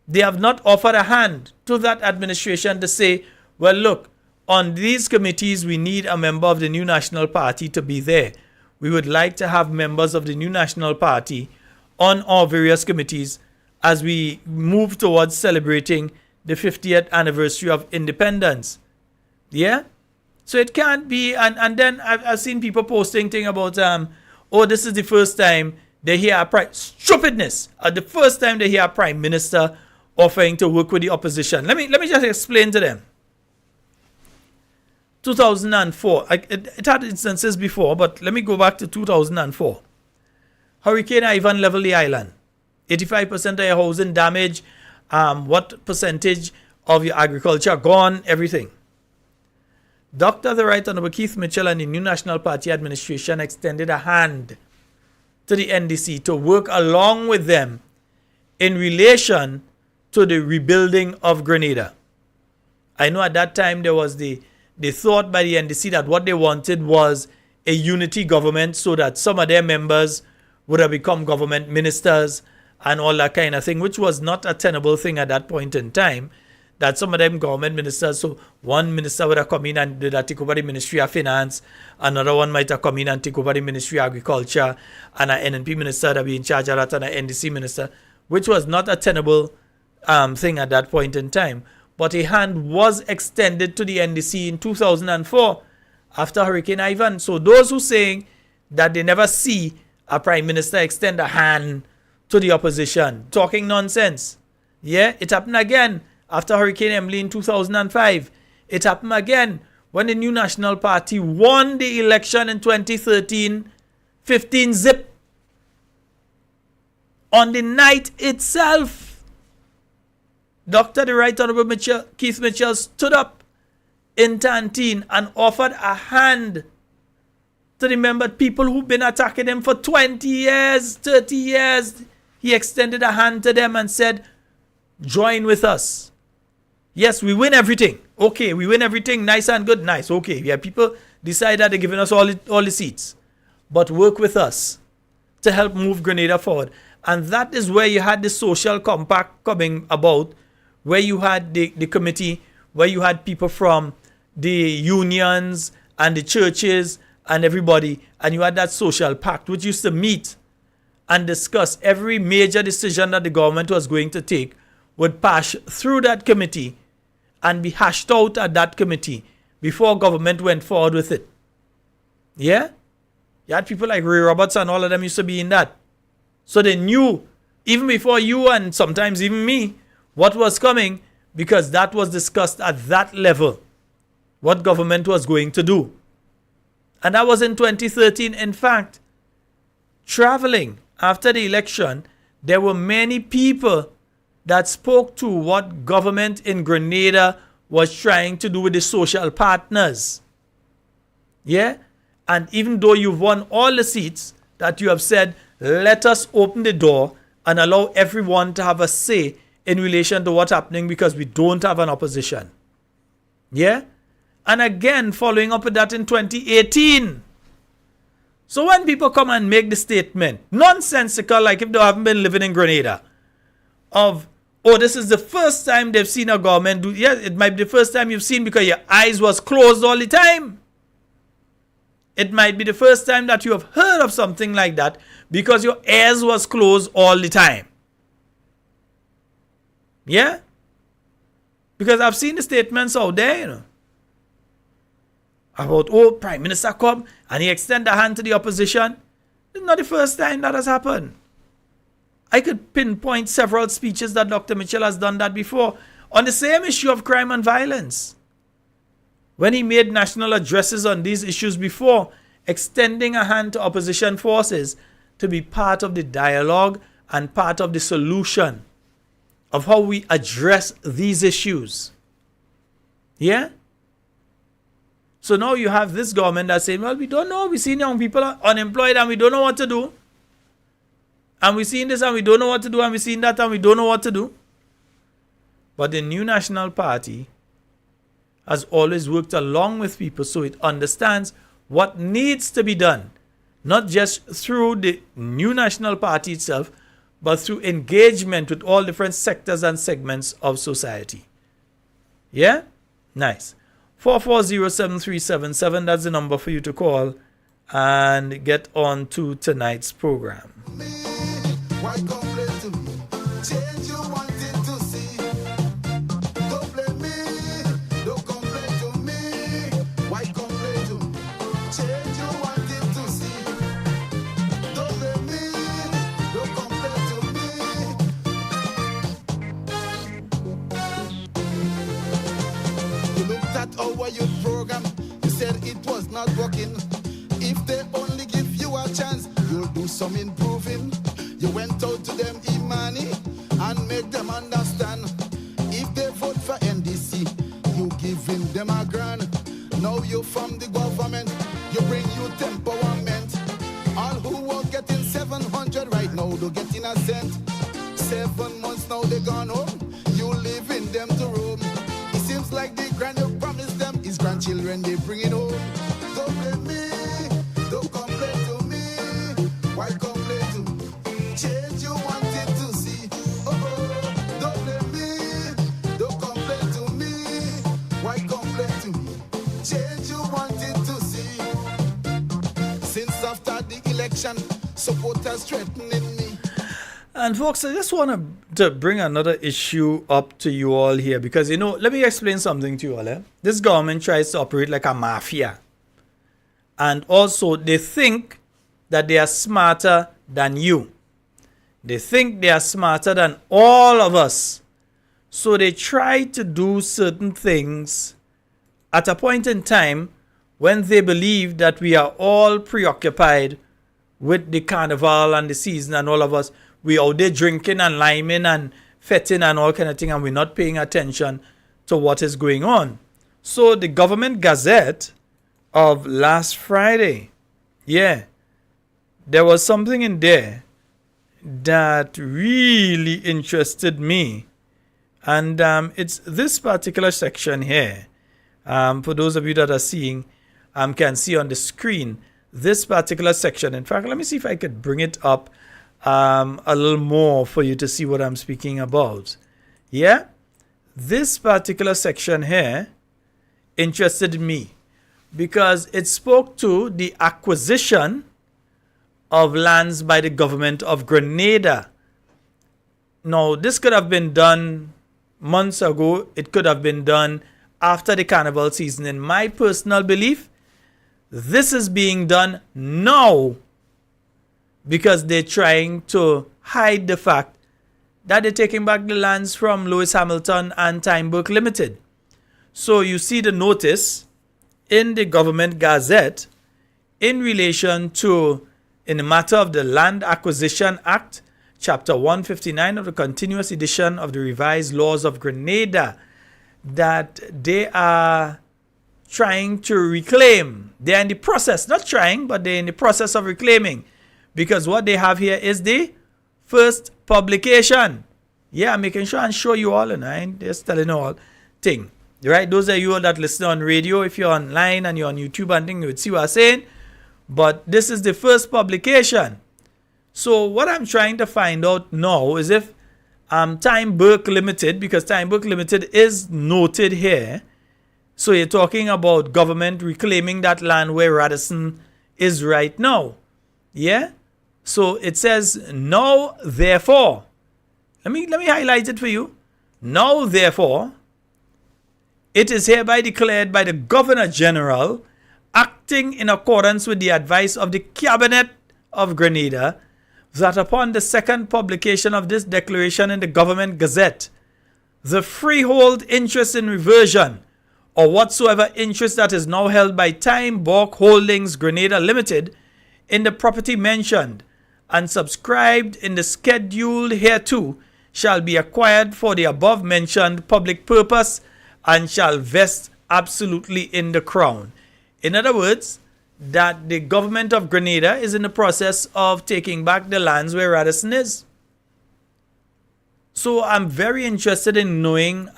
They have not offered a hand to that administration to say, well, look, on these committees, we need a member of the new National Party to be there. We would like to have members of the new National Party on our various committees as we move towards celebrating the 50th anniversary of independence. Yeah? So it can't be, and then I've seen people posting things about, this is the first time they hear a stupidness. The first time they hear a Prime Minister offering to work with the opposition. Let me just explain to them. 2004, it had instances before, but let me go back to 2004. Hurricane Ivan leveled the island. 85% of your housing damage. What percentage of your agriculture gone? Everything. Dr. the Right Honorable Keith Mitchell and the New National Party administration extended a hand to the NDC to work along with them in relation to the rebuilding of Grenada. I know at that time there was the thought by the NDC that what they wanted was a unity government so that some of their members would have become government ministers and all that kind of thing, which was not a tenable thing at that point in time. That some of them government ministers, so one minister would have come in and did take over the Ministry of Finance, another one might have come in and take over the Ministry of Agriculture, and an NNP minister would be in charge of that, and an NDC minister, which was not a tenable thing at that point in time. But a hand was extended to the NDC in 2004 after Hurricane Ivan. So those who saying that they never see a prime minister extend a hand to the opposition, talking nonsense. Yeah, it happened again after Hurricane Emily in 2005. It happened again when the New National Party won the election in 2013, 15 zip. On the night itself, Dr. the Right Honorable Keith Mitchell stood up in Tantine and offered a hand to the remembered people who've been attacking him for 20 years, 30 years. He extended a hand to them and said, join with us. Yes, we win everything. Okay, we win everything. Nice and good. Nice. Okay, yeah, people decide that they're giving us all the seats. But work with us to help move Grenada forward. And that is where you had the social compact coming about, where you had the committee, where you had people from the unions and the churches and everybody, and you had that social pact, which used to meet and discuss every major decision that the government was going to take, would pass through that committee and be hashed out at that committee before government went forward with it. Yeah? You had people like Ray Roberts and all of them used to be in that. So they knew, even before you and sometimes even me, what was coming, because that was discussed at that level, what government was going to do. And that was in 2013. In fact, traveling after the election, there were many people that spoke to what government in Grenada was trying to do with the social partners. Yeah? And even though you've won all the seats, that you have said, let us open the door and allow everyone to have a say in relation to what's happening, because we don't have an opposition. Yeah? And again, following up with that in 2018. So when people come and make the statement, nonsensical, like if they haven't been living in Grenada, of, oh, this is the first time they've seen a government do, yeah, it might be the first time you've seen because your eyes was closed all the time. It might be the first time that you have heard of something like that because your ears was closed all the time. Yeah? Because I've seen the statements out there, you know, about, oh, Prime Minister come and he extend a hand to the opposition. It's not the first time that has happened. I could pinpoint several speeches that Dr. Mitchell has done that before on the same issue of crime and violence. When he made national addresses on these issues before, extending a hand to opposition forces to be part of the dialogue and part of the solution of how we address these issues. Yeah? So now you have this government that's saying, well, we don't know. We've seen young people are unemployed and we don't know what to do. And we've seen this and we don't know what to do. And we've seen that and we don't know what to do. But the New National Party has always worked along with people so it understands what needs to be done. Not just through the New National Party itself, but through engagement with all different sectors and segments of society. Yeah? Nice. 440-7377, that's the number for you to call and get on to tonight's program. Why complain to me? Change you wanted to see. Don't blame me. Don't complain to me. Why complain to me? Change you wanted to see. Don't blame me. Don't complain to me. You looked at our youth program. You said it was not working. If they only give you a chance, you'll do some improving. You went out to them, Imani, and make them understand. If they vote for NDC, you giving them a grand. Now you from the government, you bring youth empowerment. All who was getting 700 right now, they're getting a cent. 7 months now they gone home, you leaving them to roam. It seems like the grand you promised them, his grandchildren they bring it home. Don't blame me, don't complain to me. Why complain to me? Change you wanted to see. Don't blame me, don't complain to me. Why complain to me? Change you wanted to see. Since after the election, supporters threatening me. And folks, I just want to bring another issue up to you all here because, let me explain something to you all. This government tries to operate like a mafia. And also, they think that they are smarter than you. They think they are smarter than all of us. So they try to do certain things at a point in time when they believe that we are all preoccupied with the carnival and the season and all of us. We out there drinking and liming and fetting and all kind of thing, and we're not paying attention to what is going on. So the government gazette of last Friday, there was something in there that really interested me. And it's this particular section here. For those of you that are seeing, can see on the screen, this particular section. In fact, let me see if I could bring it up a little more for you to see what I'm speaking about. Yeah, this particular section here interested me because it spoke to the acquisition of lands by the government of Grenada. Now, this could have been done months ago. It could have been done after the carnival season. In my personal belief, this is being done now because they're trying to hide the fact that they're taking back the lands from Lewis Hamilton and Time Book Limited. So you see the notice in the government gazette in relation to, in the matter of the Land Acquisition Act, Chapter 159 of the continuous edition of the revised laws of Grenada, that they are trying to reclaim. They're in the process, not trying, but they're in the process of reclaiming. Because what they have here is the first publication. Yeah, I'm making sure and show you all, and I ain't just telling you all thing. Right? Those are you all that listen on radio. If you're online and you're on YouTube and thing, you would see what I'm saying. But this is the first publication. So what I'm trying to find out now is if Time Book Limited, because Time Book Limited is noted here. So you're talking about government reclaiming that land where Radisson is right now. Yeah? So it says, now therefore. Let me highlight it for you. Now therefore, it is hereby declared by the Governor General, acting in accordance with the advice of the Cabinet of Grenada, that upon the second publication of this declaration in the Government Gazette, the freehold interest in reversion, or whatsoever interest that is now held by Time Book Holdings Grenada Limited in the property mentioned and subscribed in the schedule hereto, shall be acquired for the above mentioned public purpose and shall vest absolutely in the Crown. In other words, that the government of Grenada is in the process of taking back the lands where Radisson is. So I'm very interested in knowing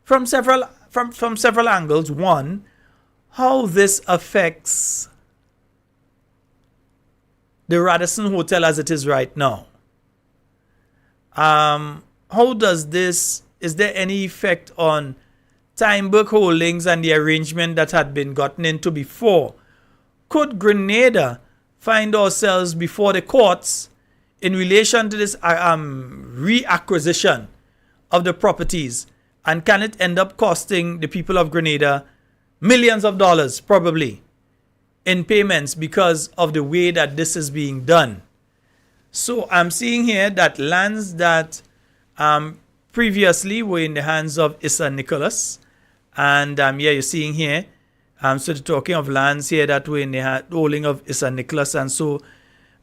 from several angles. One, how this affects the Radisson Hotel as it is right now. How does this, is there any effect on Time Book Holdings and the arrangement that had been gotten into before? Could Grenada find ourselves before the courts in relation to this reacquisition of the properties? And can it end up costing the people of Grenada millions of dollars, probably, in payments because of the way that this is being done? So I'm seeing here that lands that previously were in the hands of Issa Nicholas. And you're seeing here, so they're talking of lands here that were in the holding of Issa Nicholas. And so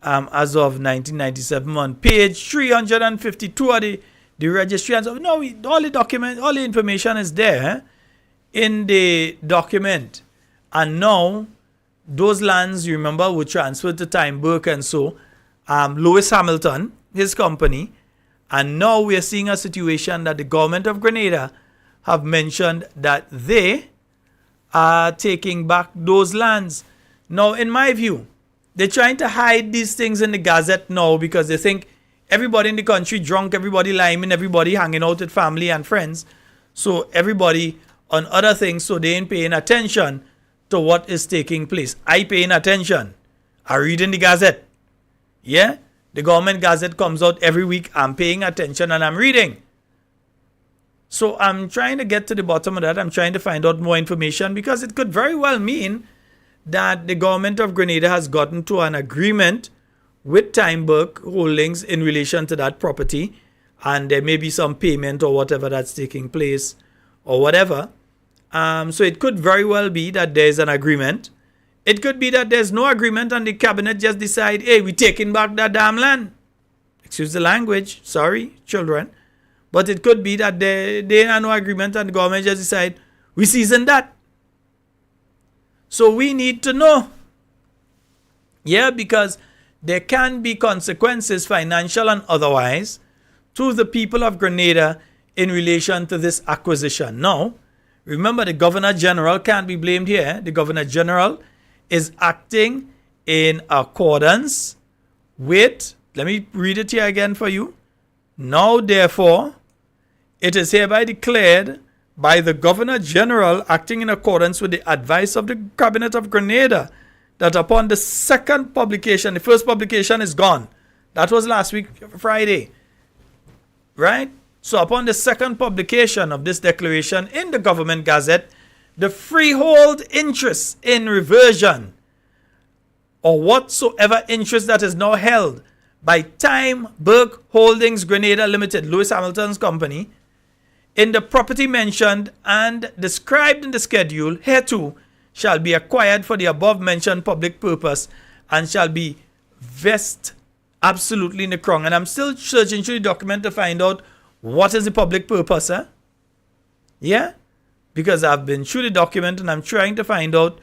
as of 1997 on page 352 of the registry. And so, no, all the documents, all the information is there. in the document. And now, those lands, you remember, were transferred to Time Burke and so, Lewis Hamilton, his company. And now we are seeing a situation that the government of Grenada have mentioned that they are taking back those lands. Now, in my view, they're trying to hide these things in the Gazette now because they think everybody in the country drunk, everybody liming, everybody hanging out with family and friends. So everybody on other things, so they ain't paying attention to what is taking place. I paying attention. I read in the Gazette. Yeah? The government Gazette comes out every week. I'm paying attention and I'm reading. So I'm trying to get to the bottom of that. I'm trying to find out more information because it could very well mean that the government of Grenada has gotten to an agreement with Time Burke Holdings in relation to that property, and there may be some payment or whatever that's taking place or whatever. So it could very well be that there's an agreement. It could be that there's no agreement and the cabinet just decide, hey, we're taking back that damn land. Excuse the language. Sorry, children. But it could be that there are no agreement and the government just decide, we season that. So we need to know. Yeah, because there can be consequences, financial and otherwise, to the people of Grenada in relation to this acquisition. Now, remember, the Governor General can't be blamed here. The Governor General is acting in accordance with, let me read it here again for you. Now, therefore, it is hereby declared by the Governor General acting in accordance with the advice of the Cabinet of Grenada that upon the second publication, the first publication is gone. That was last week, Friday. Right? So upon the second publication of this declaration in the Government Gazette, the freehold interest in reversion or whatsoever interest that is now held by Time Burke Holdings Grenada Limited, Lewis Hamilton's company, in the property mentioned and described in the schedule hereto shall be acquired for the above mentioned public purpose and shall be vested absolutely in the crown. And I'm still searching through the document to find out what is the public purpose. Yeah? Because I've been through the document and I'm trying to find out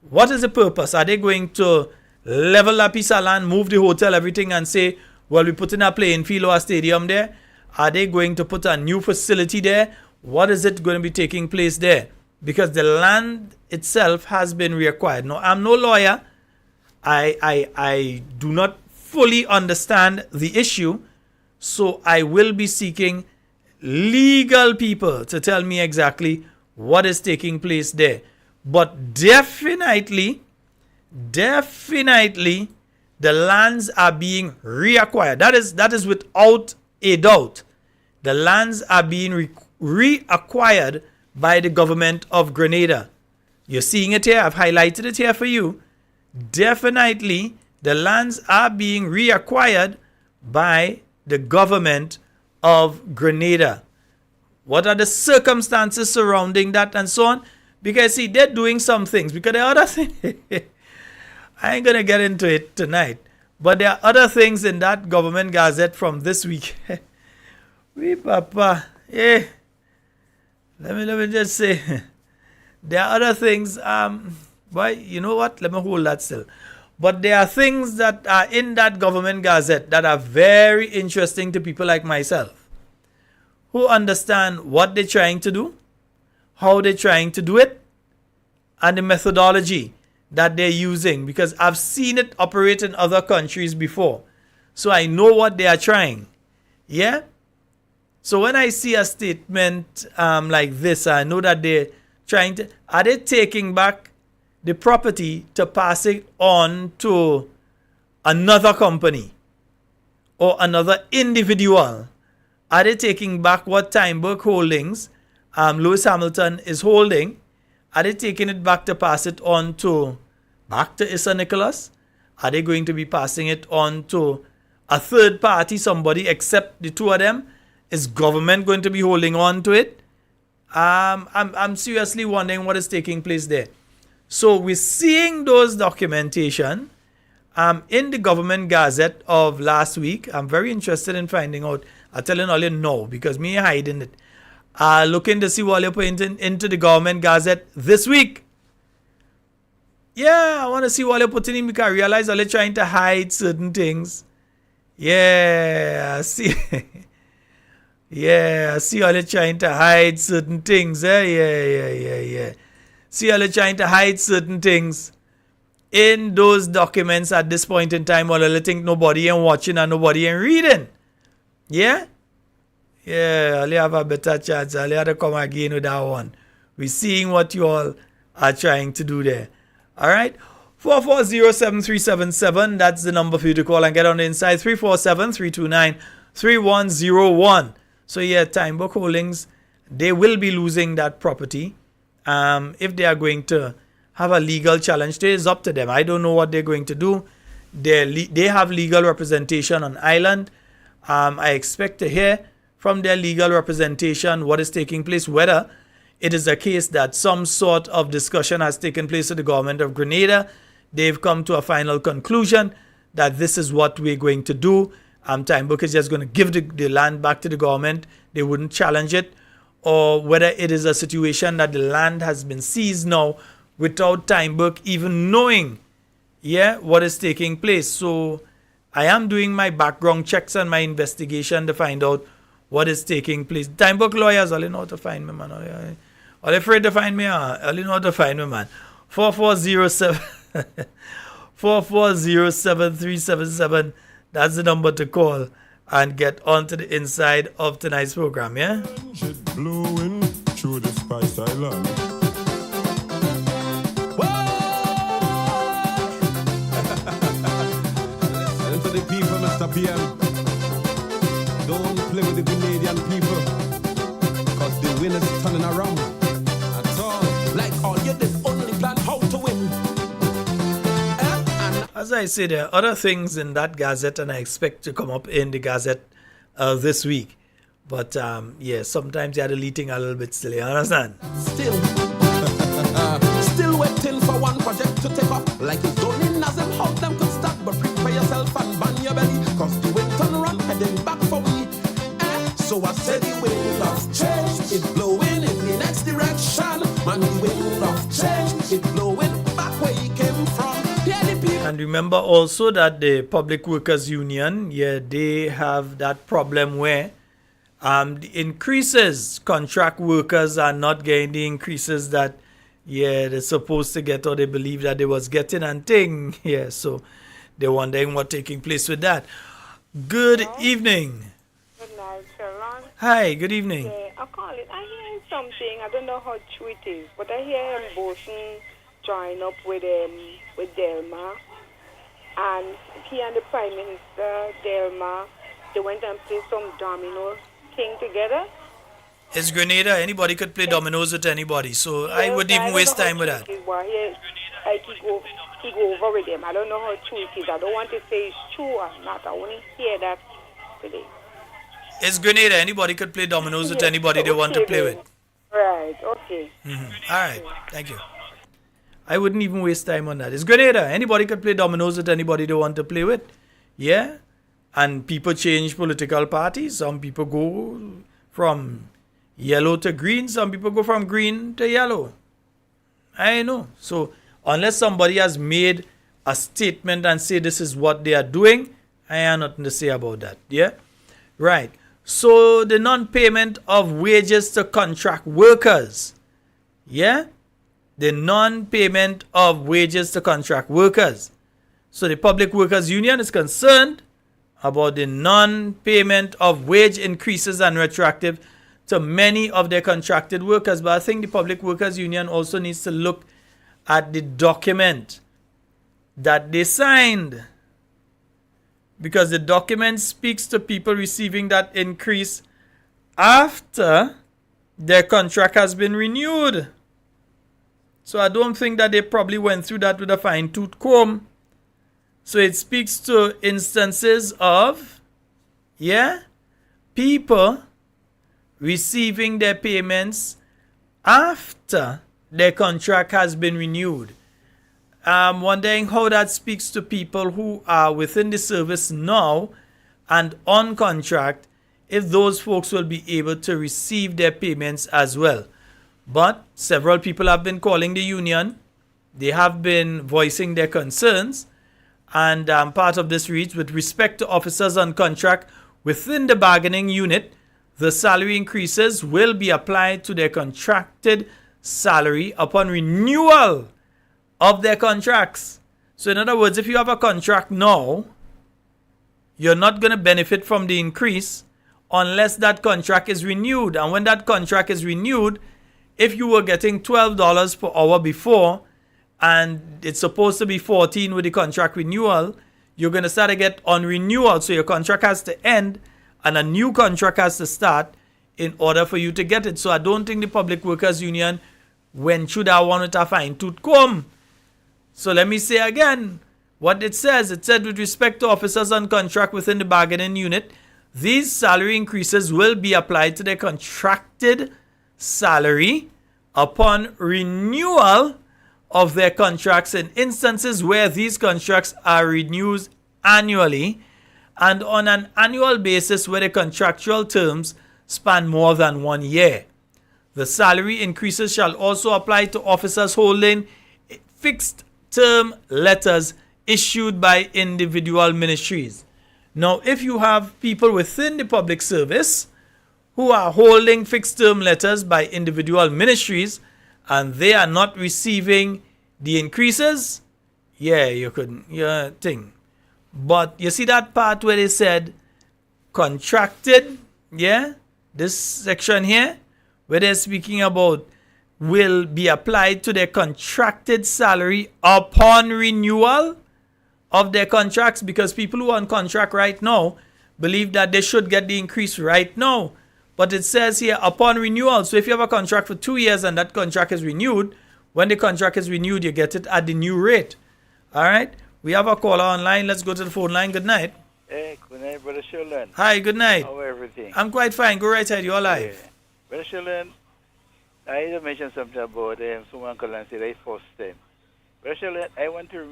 what is the purpose. Are they going to level a piece of land, move the hotel, everything, and say, well, we put in a playing field or a stadium there? Are they going to put a new facility there? What is it going to be taking place there? Because the land itself has been reacquired. Now, I'm no lawyer. I do not fully understand the issue. So I will be seeking legal people to tell me exactly what is taking place there. But definitely, the lands are being reacquired. That is without a doubt. The lands are being reacquired by the government of Grenada. You're seeing it here. I've highlighted it here for you. Definitely, the lands are being reacquired by the government of Grenada. What are the circumstances surrounding that and so on? Because, see, they're doing some things. Because there are other things. I ain't going to get into it tonight. But there are other things in that Government Gazette from this week. We papa. Yeah. Let me just say. There are other things. But you know what? Let me hold that still. But there are things that are in that Government Gazette that are very interesting to people like myself, who understand what they're trying to do, how they're trying to do it, and the methodology that they're using. Because I've seen it operate in other countries before. So I know what they are trying. Yeah? So when I see a statement like this, I know that they're trying to... Are they taking back the property to pass it on to another company or another individual? Are they taking back what Time Burke Holdings, Lewis Hamilton is holding? Are they taking it back to pass it on to back to Issa Nicholas? Are they going to be passing it on to a third party, somebody except the two of them? Is government going to be holding on to it? I'm seriously wondering what is taking place there. So we're seeing those documentation in the Government Gazette of last week. I'm very interested in finding out. I'll tell you all you know because me hiding it. looking to see what you're putting into the government gazette this week. Yeah, I want to see what you're putting in because I realize they're trying to hide certain things. Yeah, I see. Yeah, I see how they're trying to hide certain things. Yeah. See how they're trying to hide certain things in those documents at this point in time while they think nobody ain't watching and nobody ain't reading. Yeah? Yeah, I'll have a better chance. I'll have to come again with that one. We're seeing what you all are trying to do there. All right? 440-7377. That's the number for you to call and get on the inside. 347-329-3101. So yeah, Time Book Holdings, they will be losing that property. If they are going to have a legal challenge, it is up to them. I don't know what they're going to do. They have legal representation on island. I expect to hear from their legal representation what is taking place, whether it is a case that some sort of discussion has taken place with the government of Grenada. They've come to a final conclusion that this is what we're going to do. Time Book is just going to give the land back to the government. They wouldn't challenge it. Or whether it is a situation that the land has been seized now without Time Book even knowing, what is taking place. So I am doing my background checks and my investigation to find out what is taking place. Time Book lawyers, all you know how to find me, man. All afraid to find me, all you know how to find me, man. 440-7377. That's the number to call and get onto the inside of tonight's program, yeah? Shit blowing through the Spice Island. Listen to the people, Mr. PM. Don't play with the Grenadian people, because the winners is turning around. At all. Like all you did, only plan how to win. As I say, there are other things in that gazette, and I expect to come up in the gazette this week. But sometimes they're deleting a little bit still, you understand? Still waiting for one project to take off. Like it's done in as them how them could start. But prepare yourself and ban your belly, cause the wind turn around heading back for me. So I said the wind of change is blowing in the next direction. Man, the wind of change is blowing back where you came from. And remember also that the Public Workers Union, they have that problem where the increases, contract workers are not getting the increases that they're supposed to get, or they believe that they was getting and thing. So they're wondering what's taking place with that. Good evening. Good night, Sharon. Hi, good evening. I call it. I hear something. I don't know how true it is, but I hear Boson join up with Delma. And he and the Prime Minister, Delma, they went and played some domino thing together. It's Grenada. Anybody could play dominoes with anybody. So I wouldn't even waste time with that. He go over with them. I don't know how true it is. I don't want to say it's true or not. I want to hear that today. It's Grenada. Anybody could play dominoes with anybody they want to play with. Right, okay. All right, thank you. I wouldn't even waste time on that. It's Grenada. Anybody could play dominoes with anybody they want to play with. Yeah? And people change political parties. Some people go from yellow to green. Some people go from green to yellow. I know. So unless somebody has made a statement and say this is what they are doing, I have nothing to say about that. Yeah? Right. So the non-payment of wages to contract workers. Yeah? The non-payment of wages to contract workers. So the Public Workers Union is concerned about the non-payment of wage increases and retroactive to many of their contracted workers. But I think the Public Workers Union also needs to look at the document that they signed, because the document speaks to people receiving that increase after their contract has been renewed. So I don't think that they probably went through that with a fine-tooth comb. So it speaks to instances of, people receiving their payments after their contract has been renewed. I'm wondering how that speaks to people who are within the service now and on contract, if those folks will be able to receive their payments as well. But several people have been calling the union. They have been voicing their concerns. And part of this reads, with respect to officers on contract within the bargaining unit, the salary increases will be applied to their contracted salary upon renewal of their contracts. So in other words, if you have a contract now, you're not going to benefit from the increase unless that contract is renewed. And when that contract is renewed, if you were getting $12 per hour before, and it's supposed to be 14 with the contract renewal, you're going to start to get on renewal. So your contract has to end and a new contract has to start in order for you to get it. So I don't think the Public Workers Union went through that one with a fine-tooth comb. So let me say again what it says. It said, with respect to officers on contract within the bargaining unit, these salary increases will be applied to their contracted salary upon renewal of their contracts in instances where these contracts are renewed annually and on an annual basis where the contractual terms span more than 1 year. The salary increases shall also apply to officers holding fixed term letters issued by individual ministries. Now, if you have people within the public service who are holding fixed term letters by individual ministries and they are not receiving the increases, you couldn't, thing. But you see that part where they said contracted, this section here, where they're speaking about will be applied to their contracted salary upon renewal of their contracts, because people who are on contract right now believe that they should get the increase right now. But it says here upon renewal. So if you have a contract for 2 years and that contract is renewed, when the contract is renewed, you get it at the new rate. All right. We have a caller online. Let's go to the phone line. Good night. Hey, good night, Brother Sheldon. Hi, good night. How are everything? I'm quite fine. Go right ahead. You're live. Yeah. Brother Sheldon, I just mentioned something about someone called and said I forced them. Brother Sheldon, I want to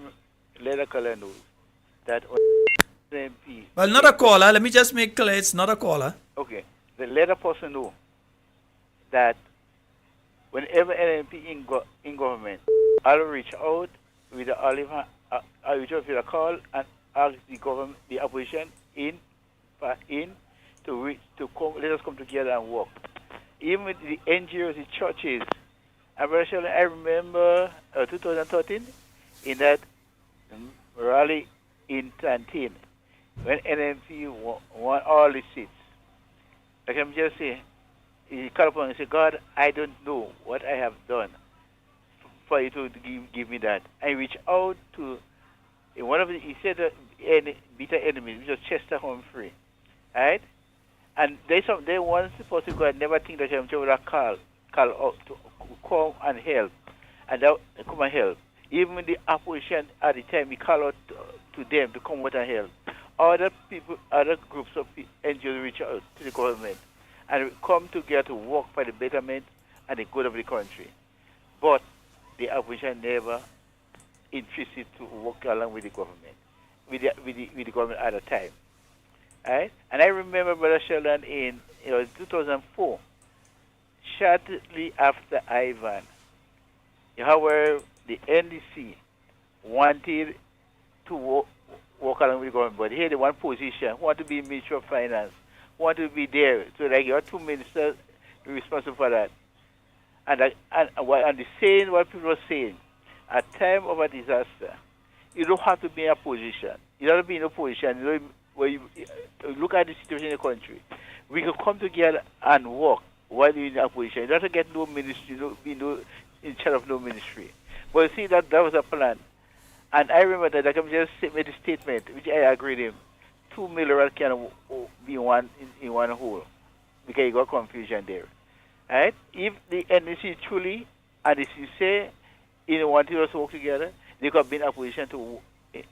let a caller know that MP. Well, not a caller. Let me just make clear it's not a caller. Okay. Let a person know that whenever an MP in government, I'll reach out with the olive hand. I'll reach out with a call and ask the government, the opposition, to come. Let us come together and work. Even with the NGOs, the churches. And very sure, I remember 2013 in that rally in Tantin when NMP won all the seats. Like I'm just saying, he called upon and said, God, I don't know what I have done for you to give me that. I reached out to one of the, he said, bitter enemies, which was Chester Humphrey. Right? And they once supposed to go and never think that I'm going to call out to come and help. And that, come and help. Even the opposition at the time, we call out to them to come out and help. Other people, other groups of NGOs reach out to the government and come together to work for the betterment and the good of the country. But the opposition never interested to work along with the government, with the government at the time. Right? And I remember, Brother Sheldon, in 2004, shortly after Ivan, however, the NDC wanted to work along with the government, but here they want position, want to be Minister of Finance, want to be there. So like you have two ministers responsible for that. And the saying, what people are saying, at time of a disaster, you don't have to be in a position. You don't have to be in a position where you look at the situation in the country. We can come together and work while you're in a position. You don't have to get no ministry, be in charge of no ministry. But you see, that was a plan. And I remember that I can just made a statement, which I agreed with him. 2 million can be in one hole, because you got confusion there. Right? If the NDC truly, and if you say, wanted us to work together, they could be in a position to,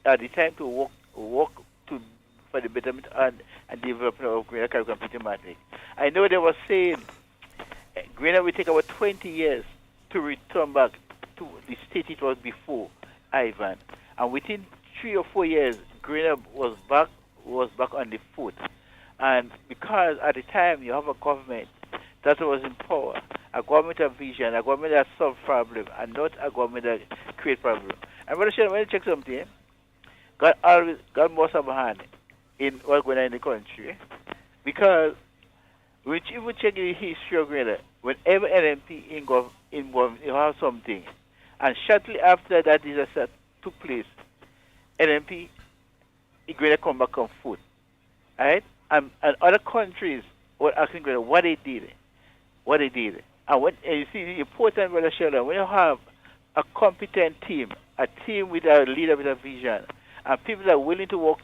at the time, to work for the betterment and development of Greener Caribbean Mathematics. I know they were saying Greener will take about 20 years to return back to the state it was before Ivan. And within 3 or 4 years, Greener was back on the foot. And because at the time you have a government that was in power, a government of vision, a government that solves problems, and not a government that creates problems. And when you check something, God must have a hand in what's going on in the country. Because when you check the history of Grenada, whenever NMP involved, you have something. And shortly after that disaster took place, NMP is going to come back on foot. Right? And other countries were asking what they did. And you see the important, Brother Sheldon, when you have a competent team, a team with a leader with a vision, and people that are willing to work,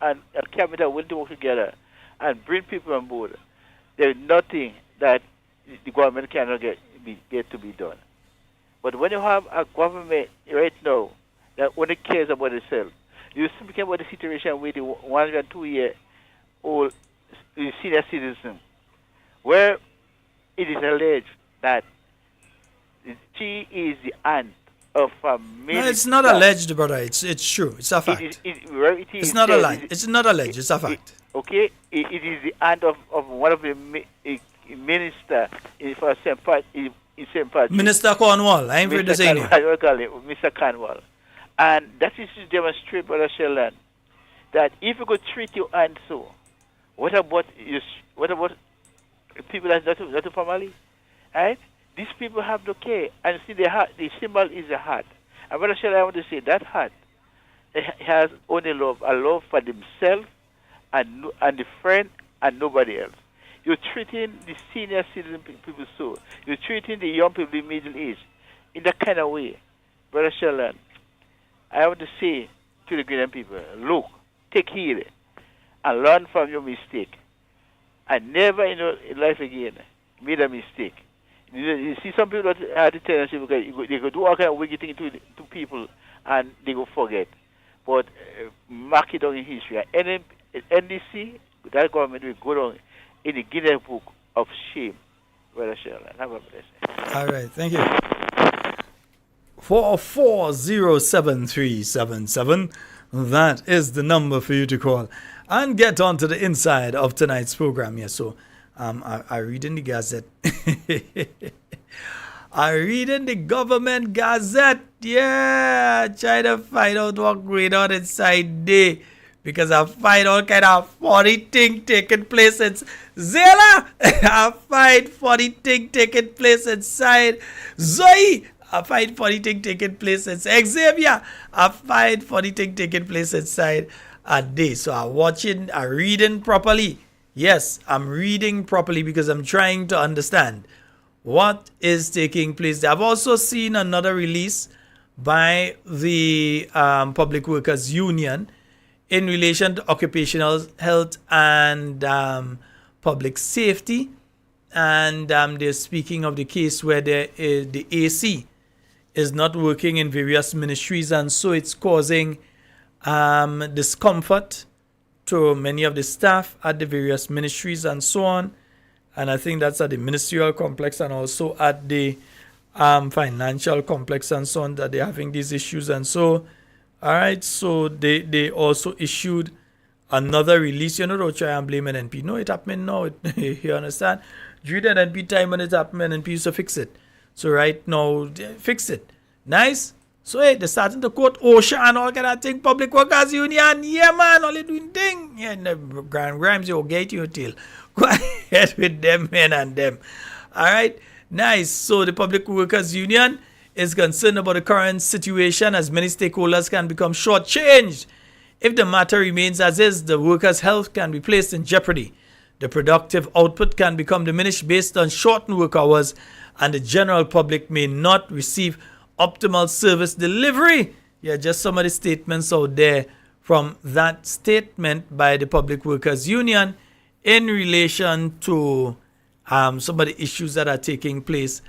and a cabinet are willing to work together and bring people on board, there is nothing that the government cannot get to be done. But when you have a government right now that only cares about itself, you speak about the situation with the 102-year-old senior citizen, where it is alleged that she is the aunt of a minister. No, it's not alleged, brother. It's true. It's a fact. It's not a lie. It's not alleged. It's a fact. Okay? It is the aunt of one of the minister for St. Patrick. Minister Cornwall. I'm afraid to say name. Mr. Cornwall. And that is to demonstrate, Brother Sheldon, that if you could treat your aunt so, what about people that's not a family? Right? These people have no care. And see, the heart, the symbol is a heart. And Brother Sheldon, I want to say that heart has only love, a love for themselves and the friend and nobody else. You're treating the senior citizen people so. You're treating the young people in middle age in that kind of way. Brother Sheldon, I want to say to the Grenadian people, look, take heed and learn from your mistake. And never in life again made a mistake. You see some people that have the tendency because they go do all kind of wicked things to people and they go forget. But mark it down in history. And NDC, that government will go down in the Guinness Book of Shame. Brother Sheldon, have a blessing. All right, thank you. 440377. That is the number for you to call and get on to the inside of tonight's program. Yeah, so I read in the Gazette. I read in the government Gazette. Yeah, try to find out what's going on inside there. Because I find all kind of funny thing taking place in Zela. I find funny thing taking place inside Zoe. I find funny thing taking place inside Xavier. I find funny thing taking place inside Ade. So I'm reading properly. Yes, I'm reading properly because I'm trying to understand what is taking place. I've also seen another release by the Public Workers Union in relation to occupational health and public safety. And they're speaking of the case where the AC is not working in various ministries, and so it's causing discomfort to many of the staff at the various ministries and so on. And I think that's at the ministerial complex and also at the financial complex and so on that they're having these issues. And so, all right, so they also issued another release. You know, don't try and blame NNP. No, it happened now. You understand? During the NNP time when it happened, NNP used to fix it. So right now, fix it. Nice? So hey, they're starting to quote OSHA and all kind of thing. Public Workers Union. Yeah, man, all they doing thing. Yeah, and the Grand Grimes, you'll get your tail. Go ahead with them, men and them. All right? Nice. So the Public Workers Union is concerned about the current situation as many stakeholders can become shortchanged. If the matter remains as is, the workers' health can be placed in jeopardy. The productive output can become diminished based on shortened work hours, and the general public may not receive optimal service delivery. Yeah, just some of the statements out there from that statement by the Public Workers Union in relation to some of the issues that are taking place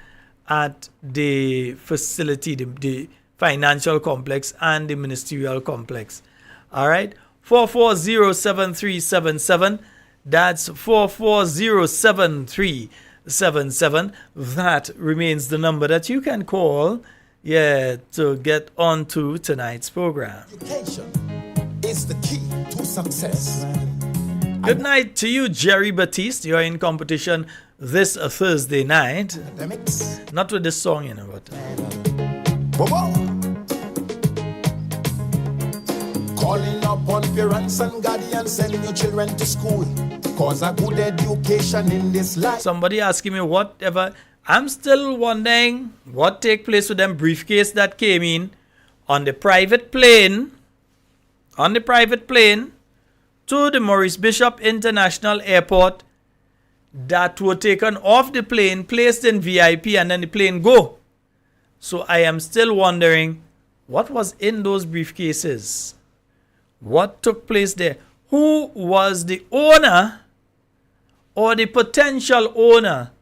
at the facility, the financial complex and the ministerial complex. All right, 4407377. That's 4407377. That remains the number that you can call, to get on to tonight's program. Education is the key to success. Good night to you, Jerry Batiste. You're in competition this Thursday night. Not with this song, you know, but. Calling upon parents and guardians, send your children to school. Cause a good education in this life. Somebody asking me whatever. I'm still wondering what take place with them briefcase that came in on the private plane. To the Maurice Bishop International Airport that were taken off the plane, placed in VIP, and then the plane go. So I am still wondering what was in those briefcases. What took place there? Who was the owner or the potential owner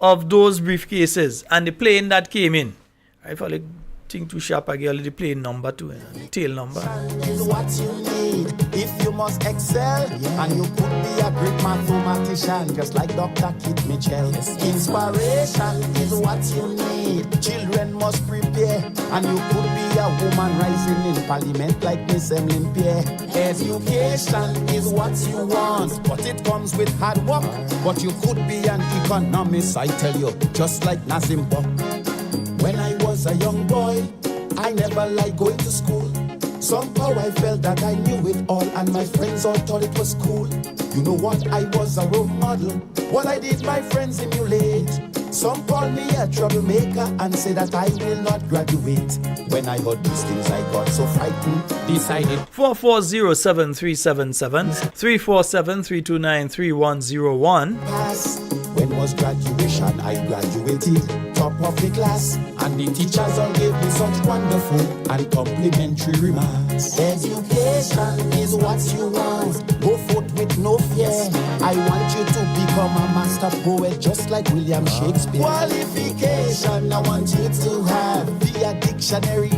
of those briefcases and the plane that came in? I feel like think too sharp again, the plane number too, the tail number. Is what you need if you must excel, and you could be a great mathematician, just like Dr. Kit Mitchell. Inspiration is what you need. Children must prepare, and you could be a woman rising in parliament like Miss Emlyn Pierre. Education is what you want, but it comes with hard work. But you could be an economist, I tell you, just like Nazim Buck. When I was a young boy, I never liked going to school. Somehow I felt that I knew it all, and my friends all thought it was cool. You know what? I was a role model. What I did, my friends emulate. Some call me a troublemaker and say that I will not graduate. When I heard these things, I got so frightened. Decided 4407377 347-329-3101. pass. When was graduation? I graduated top of the class, and the teachers all gave me such wonderful and complimentary remarks. Education is what you want. Go forth with no fear. I want you to become a master poet, just like William Shakespeare. Qualification, I want you to have be a dictionary.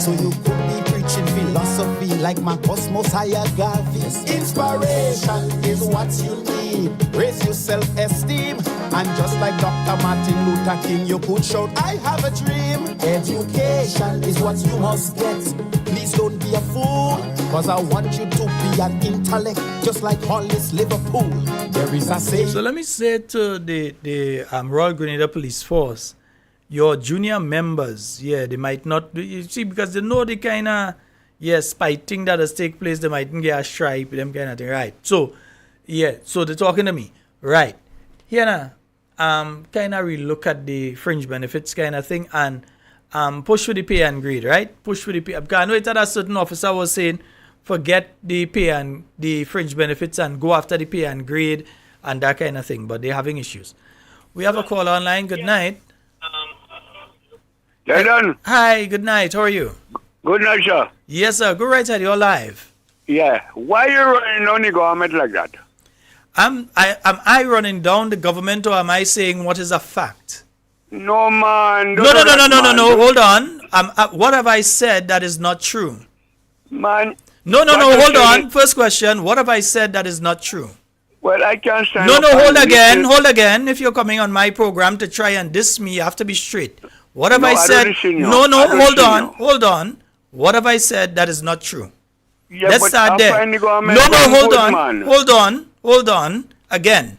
So you could be preaching philosophy like Marcus Mosiah Garvey. Inspiration is what you need. Raise your self-esteem, and just like Dr. Martin Luther King, you could shout, I have a dream. Education is what you must get. Please don't be a fool, cause I want you to be an intellect, just like Hollis Liverpool. There is a saying. So let me say to the Royal Grenadier Police Force, your junior members, they might not do, you see, because they know the kind of, spiting that has take place, they mightn't get a stripe, them kind of thing, right? So, so they're talking to me, right? Here now, kind of relook at the fringe benefits kind of thing, and push for the pay and grade, right? Push for the pay. Because I know that a certain officer was saying, forget the pay and the fringe benefits and go after the pay and grade and that kind of thing, but they're having issues. We have a call online. Good night. Jaden. Hi, good night. How are you? Good night, sir. Yes, sir. Go right ahead. You're live. Yeah. Why are you running on the government like that? Am I running down the government, or am I saying what is a fact? No, man. No. Hold on. What have I said that is not true? Man. No. Hold on. First question. What have I said that is not true? Well, I can't stand. No. Hold again. If you're coming on my program to try and diss me, you have to be straight. What have I said? No. Hold on. What have I said that is not true? Yeah, let's start there. Hold on. Again,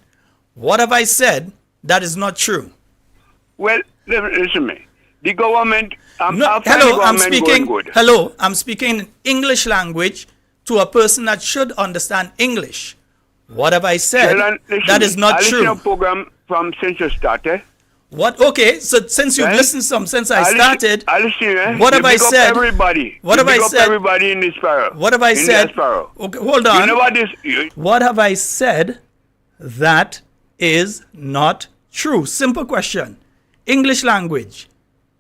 what have I said that is not true? Well, listen to me. The government. I'm speaking in English language to a person that should understand English. What have I said that is not true? I listen to a program from since you started. What? Okay, so since you've listened since I started, what have I said? Everybody. What have I said? Everybody in this sparrow. What have I said? Okay, hold on. You know what this? What have I said that is not true? Simple question. English language.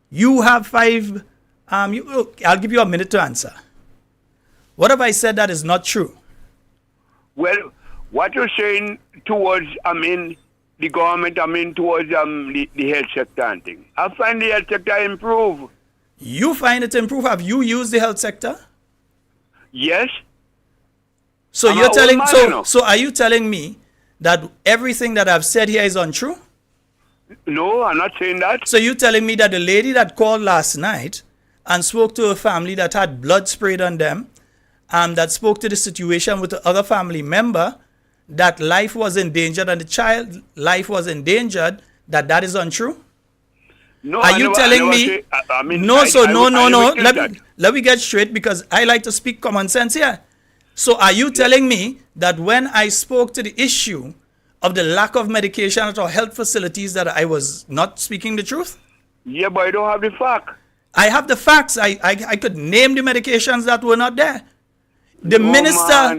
You have 5. I'll give you a minute to answer. What have I said that is not true? Well, what you're saying towards, the government, towards the health sector and things. I find the health sector improve. You find it improve? Have you used the health sector? Yes. So you're telling so are you telling me that everything that I've said here is untrue? No, I'm not saying that. So you're telling me that the lady that called last night and spoke to a family that had blood sprayed on them, that spoke to the situation with the other family member, that life was endangered and the child life was endangered, that is untrue? No, Are you telling me? Let me get straight, because I like to speak common sense here. So are you telling me that when I spoke to the issue of the lack of medication at our health facilities that I was not speaking the truth? Yeah, but I don't have the fact. I have the facts. I could name the medications that were not there. The minister,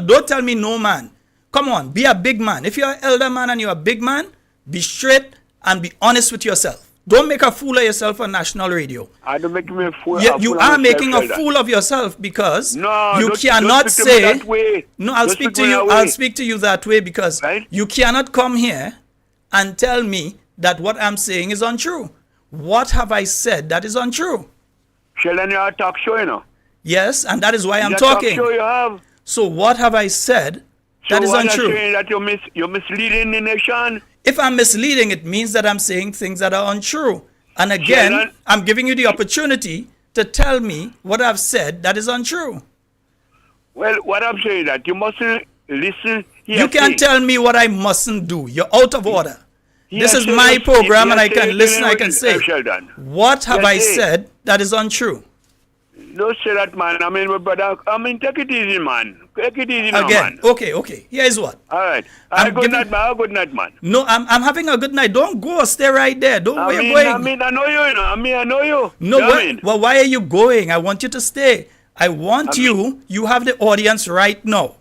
don't tell me no, man. Come on, be a big man. If you're an elder man and you're a big man, be straight and be honest with yourself. Don't make a fool of yourself on national radio. I don't make me a fool. You are making a fool of yourself, because you cannot say. No, I'll speak to you. I'll speak to you that way, because you cannot come here and tell me that what I'm saying is untrue. What have I said that is untrue? Sheldon, you're a talk show, you know. Yes, and that is why I'm talking. Talk show you have. So what have I said that is untrue? Saying that you're misleading the nation. If I'm misleading, it means that I'm saying things that are untrue. And again, Sheldon, I'm giving you the opportunity to tell me what I've said that is untrue. Well, what I'm saying that you mustn't listen. You can't tell me what I mustn't do. You're out of order. This is my program, and I can listen, I can say. What have I said that is untrue? Don't say that, man. I mean, my brother, take it easy, man. Take it easy now, again, man. Okay. Here's what. All right. Good night, man. No, I'm having a good night. Don't go. Stay right there. Where you going? I know you, you know. I know you. No, well, why are you going? I want you to stay. I want you have the audience right now.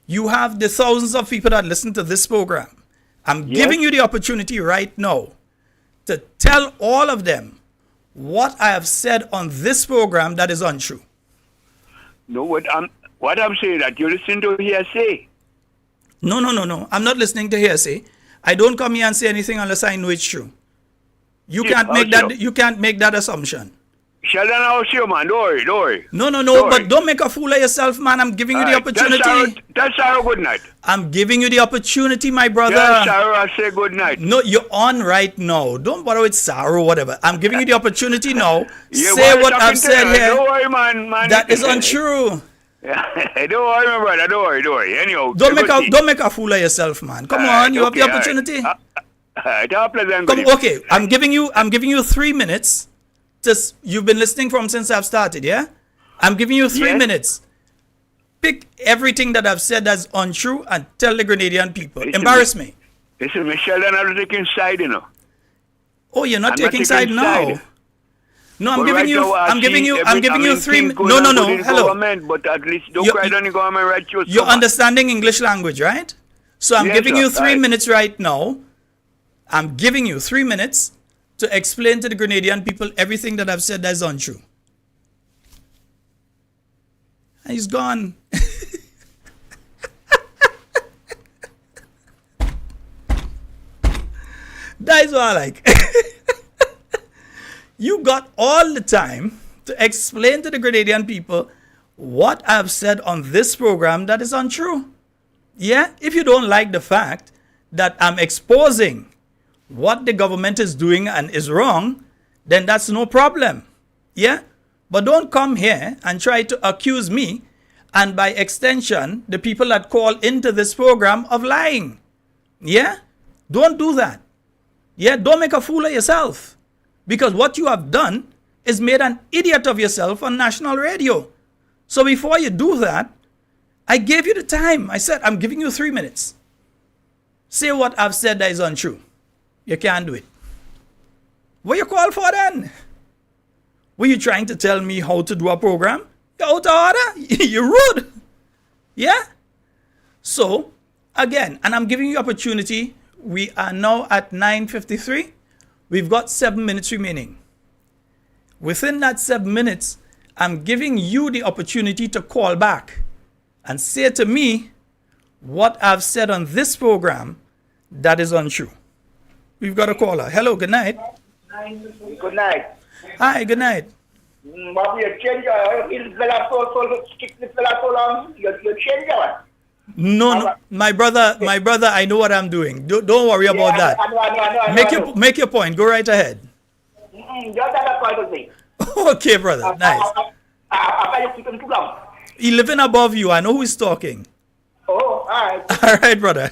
You have the thousands of people that listen to this program. I'm giving you the opportunity right now to tell all of them what I have said on this program that is untrue. No, what I'm saying that you listen to hearsay. No. I'm not listening to hearsay. I don't come here and say anything unless I know it's true. You can't make that assumption. Sheldon, I'll see you, man. Don't worry. No, but don't make a fool of yourself, man. I'm giving you the opportunity. Tell Sarah good night. I'm giving you the opportunity, my brother. Tell Sarah I say good night. No, you're on right now. Don't bother with Sarah or whatever. I'm giving you the opportunity now. Say what I've said here. Don't worry, man. That is untrue. Don't worry, my brother. Don't worry. Anyhow, don't make a fool of yourself, man. Come on, you have the opportunity. Okay, I'm giving you 3 minutes. You've been listening from since I've started, yeah? I'm giving you 3 minutes. Pick everything that I've said that's untrue and tell the Grenadian people. Embarrass me. Listen, Michelle, I'm not taking side, you know. Oh, you're not taking side now. No, I'm giving you 3 minutes. No. Hello. But at least don't cry down the government right through. You're understanding English language, right? So I'm giving you 3 minutes right now. I'm giving you 3 minutes to explain to the Grenadian people everything that I've said that is untrue. And he's gone. That is what I like. You got all the time to explain to the Grenadian people what I've said on this program that is untrue. Yeah, if you don't like the fact that I'm exposing what the government is doing and is wrong, then that's no problem. Yeah? But don't come here and try to accuse me, and by extension, the people that call into this program, of lying. Yeah? Don't do that. Yeah? Don't make a fool of yourself. Because what you have done is made an idiot of yourself on national radio. So before you do that, I gave you the time. I said, I'm giving you 3 minutes. Say what I've said that is untrue. You can't do it. What you call for then? Were you trying to tell me how to do a program? You're out of order. You're rude. Yeah? So, again, and I'm giving you opportunity. We are now at 9:53. We've got 7 minutes remaining. Within that 7 minutes, I'm giving you the opportunity to call back and say to me what I've said on this program that is untrue. We've got a caller. Hello, good night. Good night. Hi, good night. But you change your No, my brother, I know what I'm doing. Don't worry about that. Make your point. Go right ahead. Just have a call with me. Okay, brother. Nice. He living above you. I know who's talking. Oh, right. All right, brother.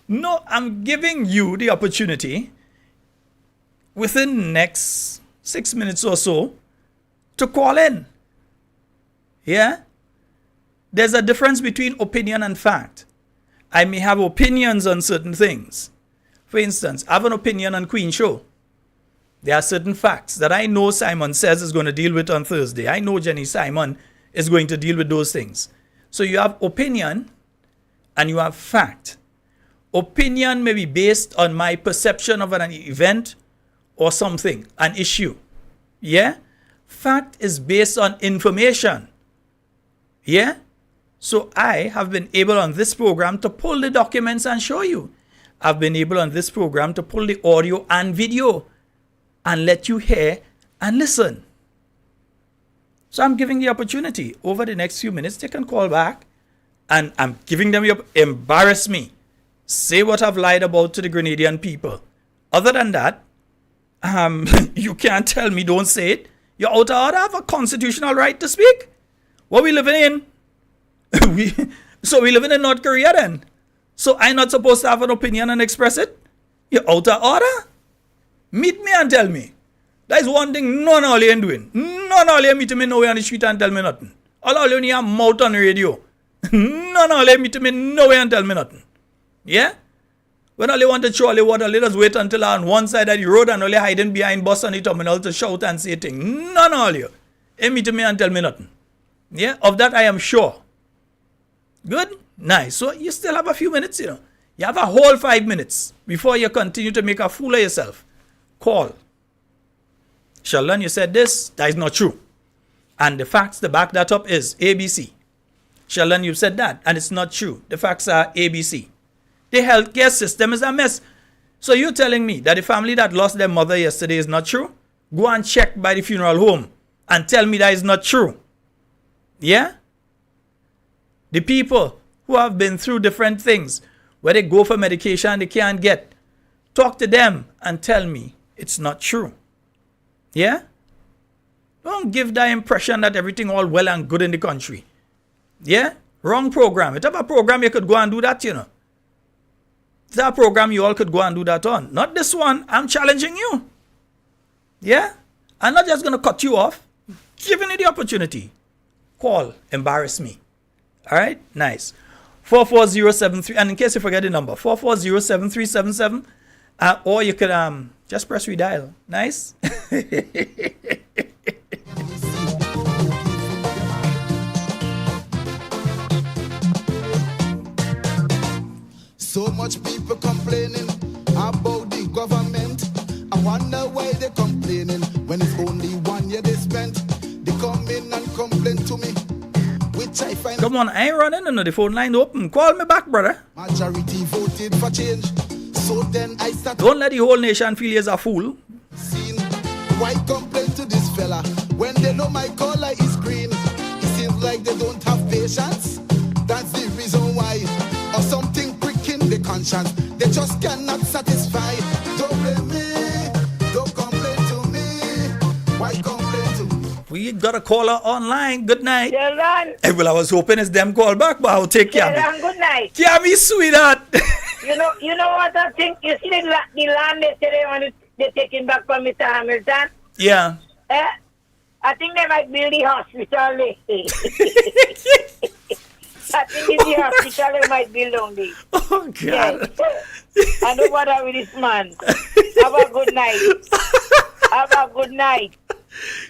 No, I'm giving you the opportunity within the next 6 minutes or so to call in. Yeah? There's a difference between opinion and fact. I may have opinions on certain things. For instance, I have an opinion on Queen Show. There are certain facts that I know Simon Says is going to deal with on Thursday. I know Jenny Simon is going to deal with those things. So you have opinion and you have fact. Opinion may be based on my perception of an event or something, an issue. Yeah? Fact is based on information. Yeah? So I have been able on this program to pull the documents and show you. I've been able on this program to pull the audio and video and let you hear and listen. So I'm giving the opportunity. Over the next few minutes, they can call back and I'm giving them your embarrass me. Say what I've lied about to the Grenadian people. Other than that, you can't tell me don't say it. You're out of order. I have a constitutional right to speak. What we living in? So we living in North Korea then? So I'm not supposed to have an opinion and express it? You're out of order? Meet me and tell me. That is one thing none of you ain't doing. None of you meet me nowhere on the street and tell me nothing. All of you need a mouth on the radio. None of you meet me nowhere and tell me nothing. Yeah? When all you want to show all you want, let us wait until on one side of the road and all you hiding behind bus on the terminal to shout and say things. None of you. Ain't meet me and tell me nothing. Yeah? Of that I am sure. Good? Nice. So you still have a few minutes, you know. You have a whole 5 minutes before you continue to make a fool of yourself. Call. Sheldon, you said this. That is not true. And the facts to back that up is ABC. Sheldon, you said that. And it's not true. The facts are ABC. The healthcare system is a mess. So you're telling me that the family that lost their mother yesterday is not true? Go and check by the funeral home and tell me that is not true. Yeah? The people who have been through different things, where they go for medication they can't get, talk to them and tell me it's not true. Yeah? Don't give that impression that everything all well and good in the country. Yeah? Wrong program. If you have a program, you could go and do that, you know. If you have a program, you all could go and do that on. Not this one. I'm challenging you. Yeah? I'm not just going to cut you off. Giving you the opportunity. Call. Embarrass me. All right? Nice. 44073. And in case you forget the number, 4407377. Or you could just press redial. Nice? So much people complaining about the government. I wonder why they complaining when it's only 1 year they spent. They come in and complain to me, which I find. Come on, I ain't running into the phone line open. Call me back, brother. Majority voted for change. So then I start. Don't let the whole nation feel you're a fool. Seen. Why complain to this fella when they know my color is green? It seems like they don't have patience. That's the reason why. Or something pricking the conscience. They just cannot satisfy. Don't blame me. Don't complain to me. Why complain to me? We got a caller online. Good night. Sheldon. Hey, well, I was hoping it's them call back, but I'll take care of it. Sheldon, good night. Yami, sweetheart. You know what I think? You see the land yesterday when they're taking back from Mr. Hamilton? Yeah. I think they might build the hospital there. I think it's the hospital they might build on this. Oh, God. Yes. I don't bother with this man. Have a good night. Have a good night.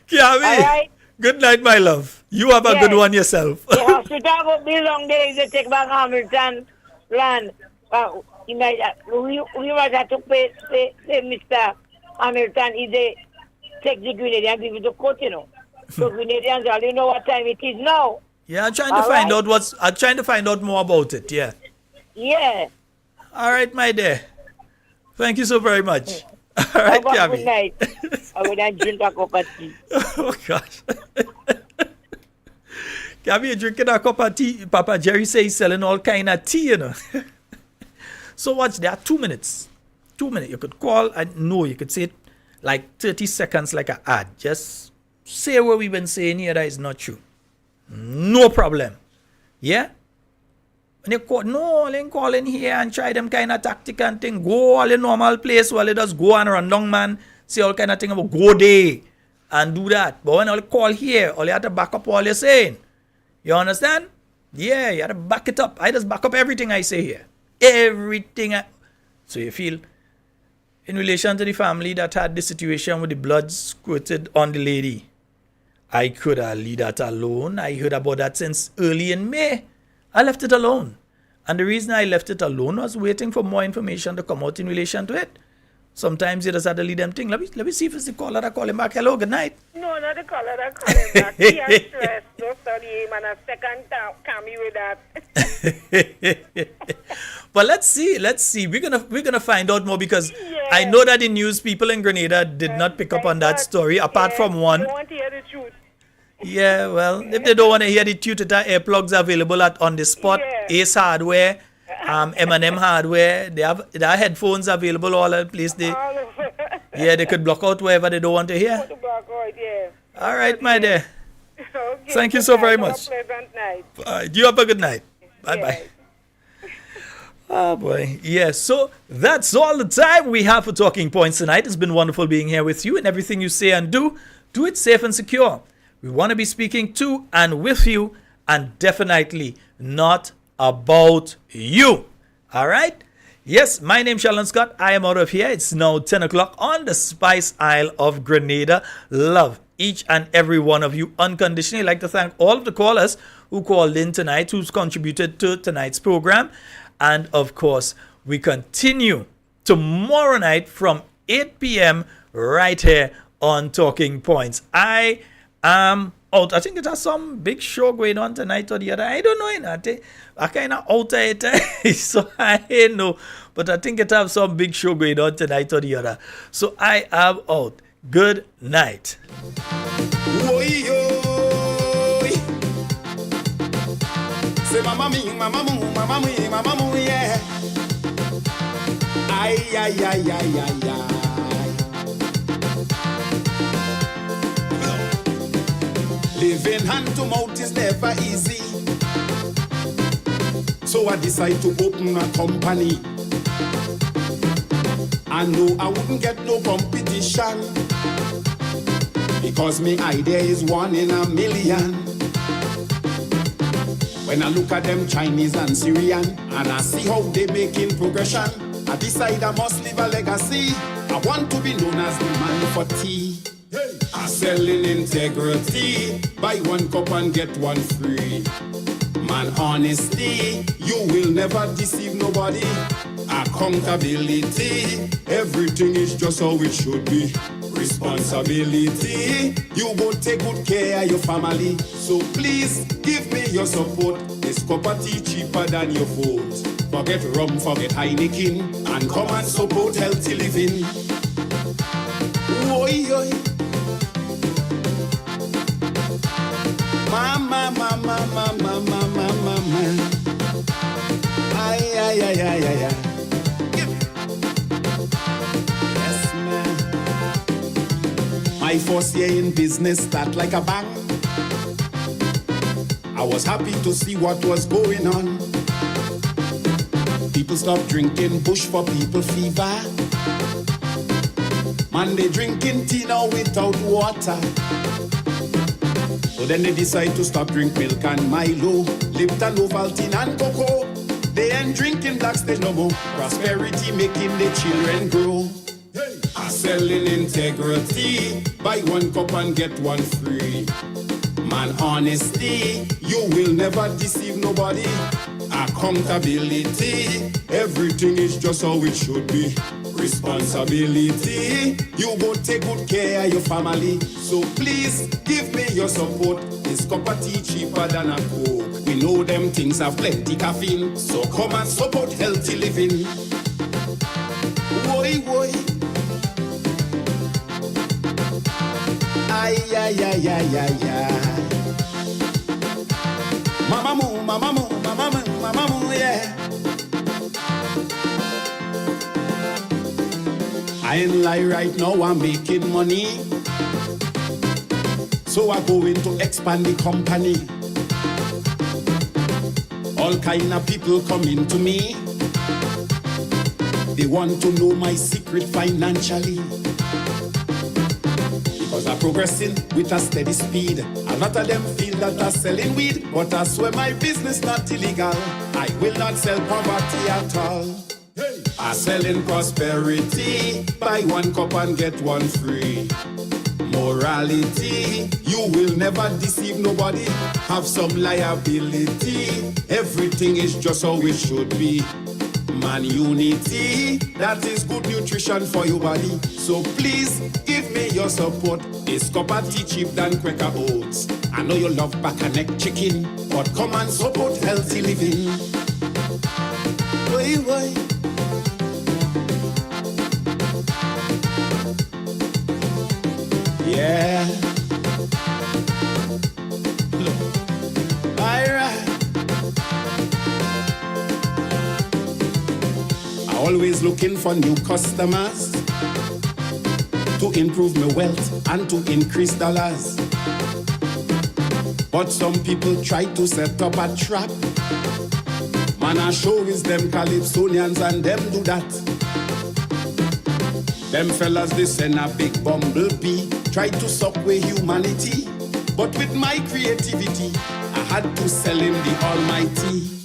Yami. All right? Good night, my love. You have a good one yourself. The hospital will build on there if they take back Hamilton land. We might have to pay Mr. Hamilton if they take the Grenadian and give it to court, you know. So Grenadians already know what time it is now. Yeah, I'm trying to find out more about it, yeah. Yeah. All right, my dear. Thank you so very much. All right, Yami. Good night. I will then drink a cup of tea. Oh, gosh. Gabby, you drinking a cup of tea? Papa Jerry says he's selling all kind of tea, you know. So watch, there are 2 minutes. 2 minutes. You could call and no, you could say it like 30 seconds like an ad. Just say what we've been saying here that is not true. No problem. Yeah? When you call, no, they call in here and try them kind of tactic and thing. Go all in normal place while they just go and run down, man. See all kind of thing about go there and do that. But when you call here, all you have to back up all you're saying. You understand? Yeah, you have to back it up. I just back up everything I say here. Everything. So you feel, in relation to the family that had the situation with the blood squirted on the lady, I could have leave that alone. I heard about that since early in May. I left it alone. And the reason I left it alone was waiting for more information to come out in relation to it. Sometimes you just have to leave them thing. Let me see if it's the caller that call him back. Hello, good night. No, not the caller that call him back. He has stress. Don't study him and a second come with that. But let's see. We're gonna find out more because I know that the news people in Grenada did not pick up on that story, apart from one. They want to hear the truth. Yeah, well, if they don't want to hear the truth, there are earplugs available on the spot. Ace Hardware, M&M Hardware. There are headphones available all over the place. They could block out wherever they don't want to hear. All right, my dear. Okay, thank you so very much. Have a pleasant night. You have a good night. Bye-bye. Oh boy. Yes, so that's all the time we have for Talking Points tonight. It's been wonderful being here with you, and everything you say and do it safe and secure. We want to be speaking to and with you, and definitely not about you. All right? Yes, my name's Sheldon Scott. I am out of here. It's now 10 o'clock on the Spice Isle of Grenada. Love each and every one of you unconditionally. I'd like to thank all of the callers who called in tonight, who's contributed to tonight's program. And of course, we continue tomorrow night from 8 p.m. right here on Talking Points. I am out. I think it has some big show going on tonight or the other. I don't know. I kind of out of it. So I don't know. But I think it has some big show going on tonight or the other. So I am out. Good night. Say mama me, mama moo, mama me, mama moo, yeah. Ay, ay, ay, ay, ay, ay. Living hand to mouth is never easy. So I decide to open a company. I know I wouldn't get no competition, because my idea is 1 in a million. When I look at them Chinese and Syrian, and I see how they making progression, I decide I must leave a legacy. I want to be known as the man for tea. I sell in integrity, buy 1 cup and get 1 free. Man, honesty, you will never deceive nobody. Accountability, everything is just how it should be. Responsibility, you go take good care of your family. So please give me your support. This cup of tea cheaper than your vote. Forget rum, forget Heineken, and come and support healthy living. Oi, oi. Mama, mama, mama, mama, mama. Ay, ay, ay, ay, ay, ay. Yes, man. My first year in business start like a bang. I was happy to see what was going on. People stop drinking bush for people fever. Man, they drinking tea now without water. So then they decide to stop drink milk and Milo, Lipton, Ovaltine and cocoa. They ain't drinking black stage no more. Prosperity making the children grow. I sell in integrity, buy 1 cup and get 1 free. Man, honesty, you will never deceive nobody. Accountability, everything is just how it should be. Responsibility, you go take good care of your family. So please give me your support. This cup of tea cheaper than a Coke. We know them things have plenty caffeine, so come and support healthy living. Woy, woy. Ay, ay, ay, ay, ay, ay. Mama moo, mama moo, mama moo, mama moo, yeah. I ain't lie right now, I'm making money. So I go in to expand the company. All kind of people coming to me. They want to know my secret financially. Because I'm progressing with a steady speed. A lot of them feel that I'm selling weed, but I swear my business not illegal. I will not sell poverty at all. Hey. I'm selling prosperity. Buy one cup and get one free. Morality, you will never deceive nobody. Have some liability. Everything is just how it should be. Man unity, that is good nutrition for your body. So please give me your support. It's copper tea cheap than Quaker oats. I know you love back and neck chicken, but come and support healthy living. Why, why? Yeah. Alright. Always looking for new customers to improve my wealth and to increase dollars. But some people try to set up a trap. Man, I show is them Calypsonians and them do that. Them fellas, they send a big bumblebee, try to suck away humanity. But with my creativity, I had to sell him the almighty.